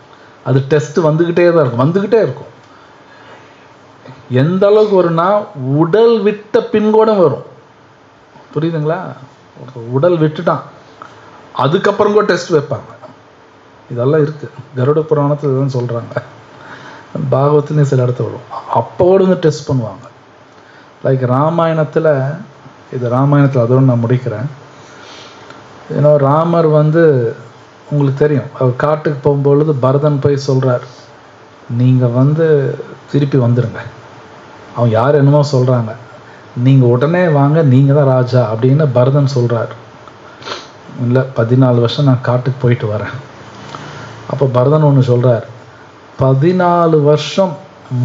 அது டெஸ்ட் வந்துக்கிட்டே தான் இருக்கும், வந்துக்கிட்டே இருக்கும். எந்த அளவுக்கு வரும்னா உடல் விட்ட பின் கூட வரும். புரியுதுங்களா? உடல் விட்டுட்டான் அதுக்கப்புறம் கூட டெஸ்ட் வைப்பாங்க. இதெல்லாம் இருக்குது. கருட புராணத்தில் தான் சொல்கிறாங்க, பாகவத்துலேயும் சில இடத்துல வரும். அப்போடு வந்து டெஸ்ட் பண்ணுவாங்க. லைக் ராமாயணத்தில், இது ராமாயணத்தில் அதோடு நான் முடிக்கிறேன். ஏன்னா ராமர் வந்து உங்களுக்கு தெரியும், அவர் காட்டுக்கு போகும்பொழுது பரதன் போய் சொல்கிறார், நீங்கள் வந்து திருப்பி வந்துடுங்க. அவன் யார் என்னமோ சொல்கிறாங்க, நீங்கள் உடனே வாங்க, நீங்கள் தான் ராஜா அப்படின்னு பரதன் சொல்கிறார். இல்லை 14 வருஷம் நான் காட்டுக்கு போயிட்டு வரேன். அப்போ பரதன் ஒன்று சொல்கிறார், 14 வருஷம்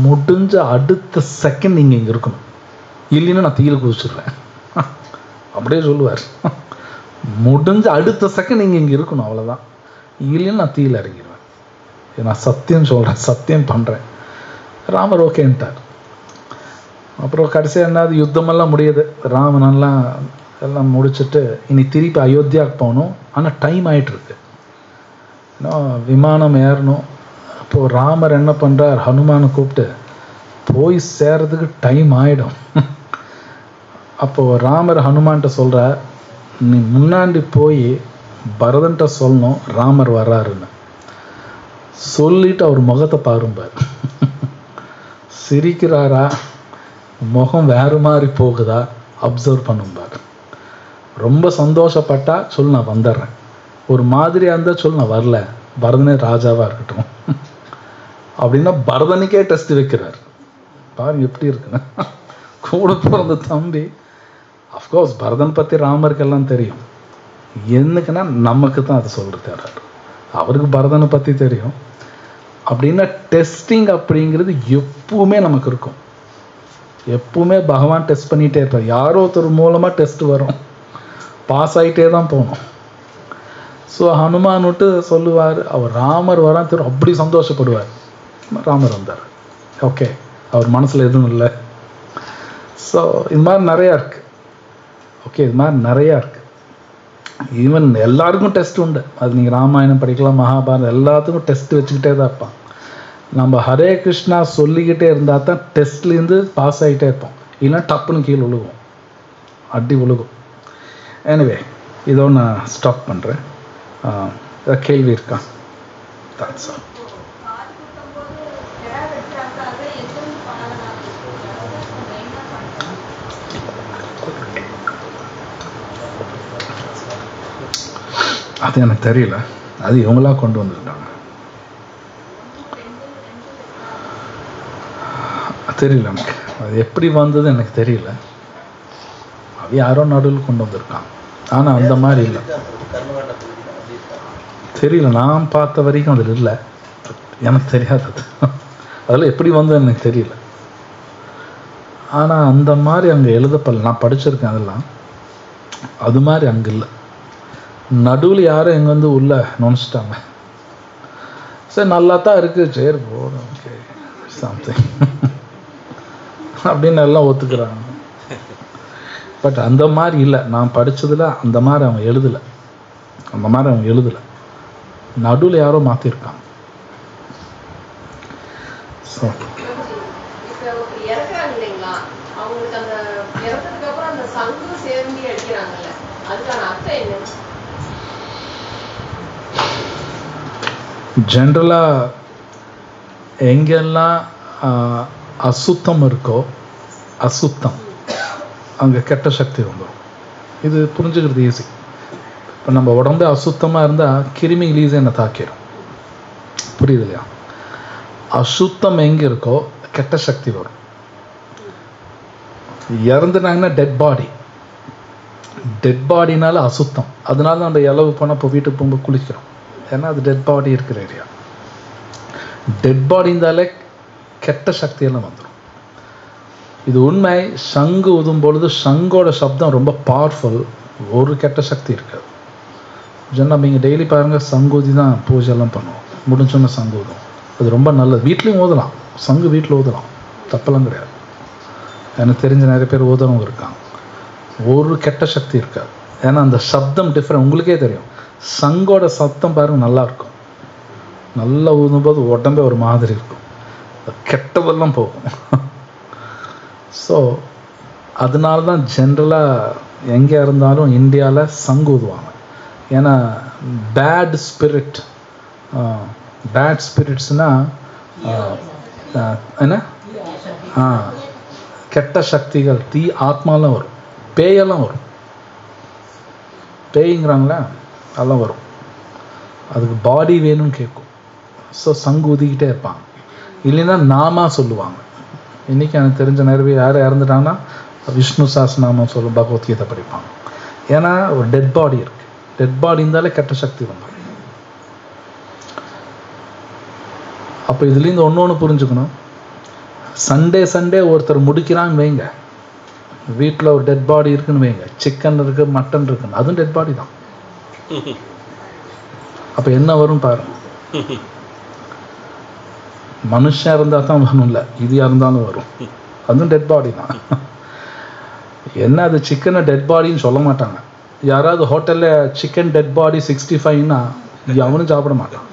முடிஞ்ச அடுத்த செகண்ட் நீங்கள் இங்கே இருக்கணும், இல்லைன்னா நான் தீயில குதிச்சிடுவேன் அப்படியே சொல்லுவார். முடிஞ்ச அடுத்த செகண்ட் நீங்கள் இங்கே இருக்கணும், அவ்வளோதான், இல்லைன்னா நான் தீயில இறங்கிடுவேன், நான் சத்தியம் சொல்கிறேன், சத்தியம் பண்ணுறேன். ராமர் ஓகேன்ட்டார். அப்புறம் கடைசியாக என்னது, யுத்தமெல்லாம் முடியுது, ராமனெல்லாம் எல்லாம் முடிச்சுட்டு இனி திருப்பி அயோத்தியாவுக்கு போகணும். ஆனால் டைம் ஆகிட்டுருக்கு, ஏன்னா விமானம் ஏறணும். அப்போது ராமர் என்ன பண்ணுறார், ஹனுமானை கூப்பிட்டு போய் சேர்றதுக்கு டைம் ஆகிடும். அப்போது ராமர் ஹனுமான்கிட்ட சொல்கிறார், நீ முன்னாடி போய் பரதன்ட்ட சொல்லணும் ராமர் வர்றாருன்னு சொல்லிட்டு அவர் முகத்தை பாரும்பார். சிரிக்கிறாரா, முகம் வேறு மாதிரி போகுதா, அப்சர்வ் பண்ணும்பார். ரொம்ப சந்தோஷப்பட்டா சொல் நான் வந்துடுறேன், ஒரு மாதிரியாக இருந்தால் சொல் நான் வரல, பரதனே ராஜாவாக இருக்கட்டும் அப்படின்னா பரதனுக்கே டெஸ்ட் வைக்கிறார். பாருங்க எப்படி இருக்குன்னு. கூட பிறந்த தம்பி. அஃப்கோர்ஸ் பரதன் பற்றி ராமருக்கெல்லாம் தெரியும், என்னக்குன்னா நமக்கு தான் அது சொல்லிருக்காரு. அவருக்கு பரதனை பற்றி தெரியும். அப்படின்னா டெஸ்டிங் அப்படிங்கிறது எப்பவுமே நமக்கு இருக்கும். எப்பவுமே பகவான் டெஸ்ட் பண்ணிகிட்டே இருப்பார். யாரோ ஒருத்தர் மூலமாக டெஸ்ட் வரும், பாஸ் ஆகிட்டே தான் போகணும். ஸோ ஹனுமான் விட்டு சொல்லுவார், அவர் ராமர் வரான் தெரியும், அப்படி சந்தோஷப்படுவார். ராமர் வந்தார், ஓகே, அவர் மனசில் எதுவும் இல்லை. ஸோ இது மாதிரி நிறையா இருக்குது. ஓகே, இது மாதிரி நிறையா இருக்குது. ஈவன் எல்லாருக்கும் டெஸ்ட் உண்டு. அது நீங்கள் ராமாயணம் படிக்கலாம், மகாபாரதம், எல்லாத்துக்கும் டெஸ்ட் வச்சுக்கிட்டே தான் இருப்பான். நம்ம ஹரே கிருஷ்ணா சொல்லிக்கிட்டே இருந்தால் தான் டெஸ்ட்லேருந்து பாஸ் ஆகிட்டே இருப்போம், இல்லைன்னா டப்புன்னு கீழே விழுகும், அடி விழுகும். எனிவே இதோடு நான் ஸ்டாப் பண்ணுறேன். கேள்வி இருக்கா? Thanks sir. அது எனக்கு தெரியல, அது இவங்களா கொண்டு வந்துருக்காங்க, தெரியல எனக்கு. அது எப்படி வந்தது எனக்கு தெரியல. அது யாரோ நடுவில் கொண்டு வந்திருக்காங்க. ஆனால் அந்த மாதிரி இல்லை, தெரியல. நான் பார்த்த வரைக்கும் அதில் இல்லை, எனக்கு தெரியாதது. அதில் எப்படி வந்தது எனக்கு தெரியல. ஆனால் அந்த மாதிரி அங்கே எழுதப்படல. நான் படிச்சிருக்கேன் அதெல்லாம், அது மாதிரி அங்கே இல்லை. நடுவில் யாரும் எங்கே வந்து உள்ள நுழைச்சிட்டாங்க. சரி நல்லா தான் இருக்குது, சரி போதும், ஓகே சம்திங் அப்படின்னு எல்லாம் ஒத்துக்கிறாங்க. பட் அந்த மாதிரி இல்லை, நான் படித்ததில் அந்த மாதிரி அவங்க எழுதலை, அந்த மாதிரி அவங்க எழுதலை, நடுவில் யாரோ மாற்றிருக்காங்க. ஸோ ஜென்ரலாக எங்கெல்லாம் அசுத்தம் இருக்கோ, அசுத்தம் அங்கே கெட்ட சக்தி வந்துடும். இது புரிஞ்சுக்கிறது ஈஸி. இப்போ நம்ம உடம்பு அசுத்தமாக இருந்தால் கிருமிகள் ஈஸியாக என்னை தாக்கிடும், புரியுது இல்லையா? அசுத்தம் எங்கே இருக்கோ கெட்ட சக்தி வரும். இறந்துட்டாங்கன்னா டெட் பாடி, டெட் பாடினால அசுத்தம். அதனால தான் அந்த இளவு போனால் இப்போ வீட்டுக்கு போகும்போது குளிக்கிறோம், ஏன்னா அது டெட் பாடி இருக்கிற ஏரியா. டெட் பாடி இருந்தாலே கெட்ட சக்தியெல்லாம் வந்துடும். இது உண்மை. சங்கு ஊதும் பொழுது சங்கோட சப்தம் ரொம்ப பவர்ஃபுல், ஒரு கெட்ட சக்தி இருக்காது. நம்ம இங்கே டெய்லி பாருங்கள், சங்கூதி தான் பூஜைலாம் பண்ணுவோம், முடிஞ்சோன்னு சங்கு ஊதும். அது ரொம்ப நல்லது. வீட்லேயும் ஊதலாம், சங்கு வீட்டில் ஊதலாம், தப்பெல்லாம் கிடையாது. எனக்கு தெரிஞ்ச நிறைய பேர் ஊதனவங்க இருக்காங்க. ஒரு கெட்ட சக்தி இருக்காது, ஏன்னா அந்த சப்தம் டிஃப்ரெண்ட். உங்களுக்கே தெரியும், சங்கோட சத்தம் பாருங்கள் நல்லாயிருக்கும், நல்லா ஊதும்போது உடம்பே ஒரு மாதிரி இருக்கும், கெட்டதெல்லாம் போகும். ஸோ அதனால தான் ஜென்ரலாக எங்கே இருந்தாலும் இந்தியாவில் சங்கு ஊதுவாங்க. ஏன்னா பேட் ஸ்பிரிட்ஸ்னால் என்ன, கெட்ட சக்திகள், தீ ஆத்மாலாம் வரும், பேயெல்லாம் வரும், பேய்ங்கிறாங்களா அதெல்லாம் வரும். அதுக்கு பாடி வேணும்னு கேட்கும். ஸோ சங்கு ஊதிக்கிட்டே இருப்பாங்க. இல்லைன்னா நாமா சொல்லுவாங்க. இன்றைக்கி எனக்கு தெரிஞ்ச நிறைய பேர் யார் இறந்துட்டாங்கன்னா விஷ்ணு சாஸ்திரநாமம் சொல்லும், பகவத்கீதை படிப்பாங்க. ஏன்னா ஒரு டெட் பாடி இருக்குது, டெட் பாடி இருந்தாலே கெட்ட சக்தி வந்துடும். அப்போ இதுலேருந்து ஒன்று புரிஞ்சுக்கணும். சண்டே ஒருத்தர் முடிக்கிறான்னு வைங்க, வீட்டில் ஒரு டெட் பாடி இருக்குன்னு வைங்க, சிக்கன் இருக்குது, மட்டன் இருக்குன்னு, அதுவும் டெட் பாடி தான். அப்போ என்ன வரும் பாருங்க. மனுஷன் இருந்தால் தான் வரும், இல்லை இதுயாக இருந்தாலும் வரும், அதுவும் டெட் பாடி தான். என்ன அது சிக்கனை டெட் பாடின்னு சொல்ல மாட்டாங்க. யாராவது ஹோட்டலில் சிக்கன் டெட் பாடி 65ன்னா அவனும் சாப்பிட மாட்டான்,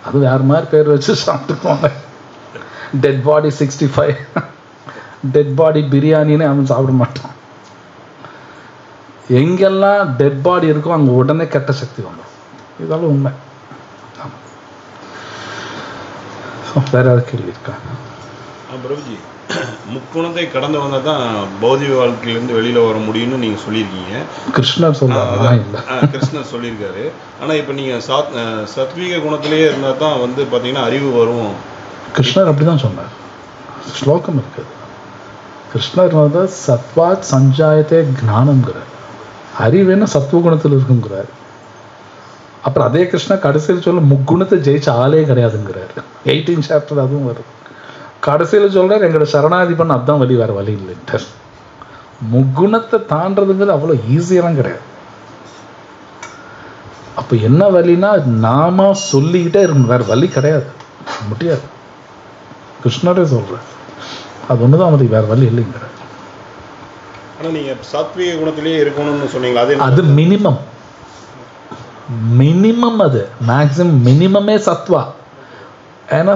அது வேறு மாதிரி பேர் வச்சு சாப்பிட்டுக்குவாங்க. டெட் பாடி 65, டெட் பாடி பிரியாணின்னு அவன் சாப்பிட மாட்டான். எங்கெல்லாம் டெட் பாடி இருக்கோ அங்கே உடனே கெட்ட சக்தி வந்துடும். இதெல்லாம் உண்மை. வேற யாராவது கேள்வி இருக்கா? பிரபுஜி, முக்குணத்தை கடந்து வந்தால் தான் பௌதிக வாழ்க்கையிலேருந்து வெளியில் வர முடியும்னு நீங்கள் சொல்லியிருக்கீங்க. கிருஷ்ணர் சொல்றாங்க, கிருஷ்ணர் சொல்லியிருக்காரு. ஆனால் இப்போ நீங்கள் சத்வீக குணத்திலேயே இருந்தால் தான் வந்து பார்த்தீங்கன்னா அறிவு வரும். கிருஷ்ணர் அப்படிதான் சொன்னார், ஸ்லோகம் இருக்குது. கிருஷ்ணர் வந்து சத்வாத் சஞ்சாயத்தே ஞானம்ங்கிறார், அறிவுன்னு சத்துவகுணத்தில் இருக்குங்கிறார். அப்புறம் அதே கிருஷ்ணர் கடைசியில் சொல்ல முக்குணத்தை ஜெயிச்ச ஆளே கிடையாதுங்கிறார். 18 சாப்டர் அதுவும் வருது. கடைசியில் சொல்றார் எங்களோட சரணாதிபன் அதுதான் வழி, வேற வழி இல்லைன்ட்டு. முக்குணத்தை தாண்டதுங்கிறது அவ்வளோ ஈஸியெல்லாம் கிடையாது. அப்போ என்ன வழின்னா நாம சொல்லிக்கிட்டே இருக்கணும், வேற வழி கிடையாது, முடியாது. கிருஷ்ணரே சொல்ற அது ஒண்ணுதான் அவனுக்கு, வேற வழி இல்லைங்கிறார். ஆனால் நீங்கள் சாத்வீக குணத்திலேயே இருக்கணும்னு சொன்னீங்களா, அது மினிமம், அது மேக்ஸிமம் மினிமமே சத்வா. ஏன்னா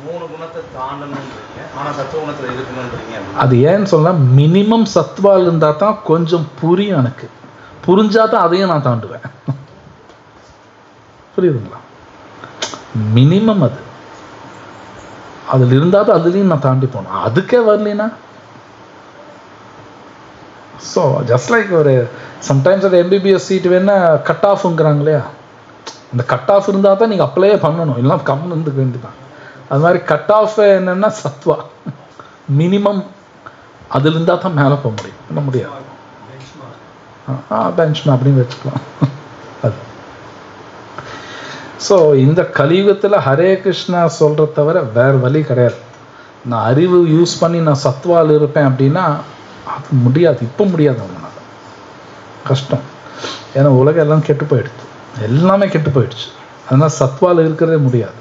3 குணத்தை தாண்டணும்ன்றீங்க, ஆனா சத்துவ குணத்துல இருக்கணும்ன்றீங்க. அது ஏன்னு சொன்னா மினிமம் சத்வால் இருந்தா தான் கொஞ்சம் புரியும் எனக்கு, புரிஞ்சாதான் அதையும் நான் தாண்டுவேன். புரியுதுங்களா? மினிமம் அது, அதுல இருந்தாதான் அதுலயும் நான் தாண்டி போனோம். அதுக்கே வரலனா ஸோ ஜஸ்ட் லைக் ஒரு சம்டைம்ஸ் அது எம்பிபிஎஸ் சீட் வேணா கட் ஆஃப்ங்கிறாங்க இல்லையா, அந்த கட் ஆஃப் இருந்தால் தான் நீங்கள் அப்ளையே பண்ணணும், இல்லைனா கம்னு இருந்துக்க வேண்டியதான். அது மாதிரி கட் ஆஃப் என்னென்னா சத்வா மினிமம், அதில் இருந்தால் தான் மேலே போக முடியும், பண்ண முடியாது. பெஞ்ச்மார்க் அப்படின்னு வச்சுக்கலாம் அது. ஸோ இந்த கலியுகத்தில் ஹரே கிருஷ்ணா சொல்கிற தவிர வேறு வழி கிடையாது. நான் அறிவு யூஸ் பண்ணி நான் சத்வால் இருப்பேன் அப்படின்னா அது முடியாது, இப்போ முடியாது, அவங்களால கஷ்டம். ஏன்னா உலகம் எல்லாம் கெட்டு போயிடுச்சு, எல்லாமே கெட்டு போயிடுச்சு. அதனால் சத்வால இருக்கிறதே முடியாது.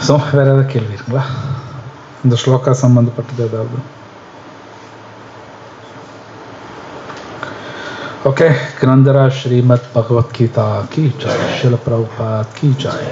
ஸோ வேறு ஏதாவது கேள்வி இருக்குங்களா இந்த ஸ்லோகா சம்பந்தப்பட்டது ஏதாவது? ओके, ग्रंथराज श्रीमद् भगवत गीता की जय, श्रील प्रभुपाद की जय.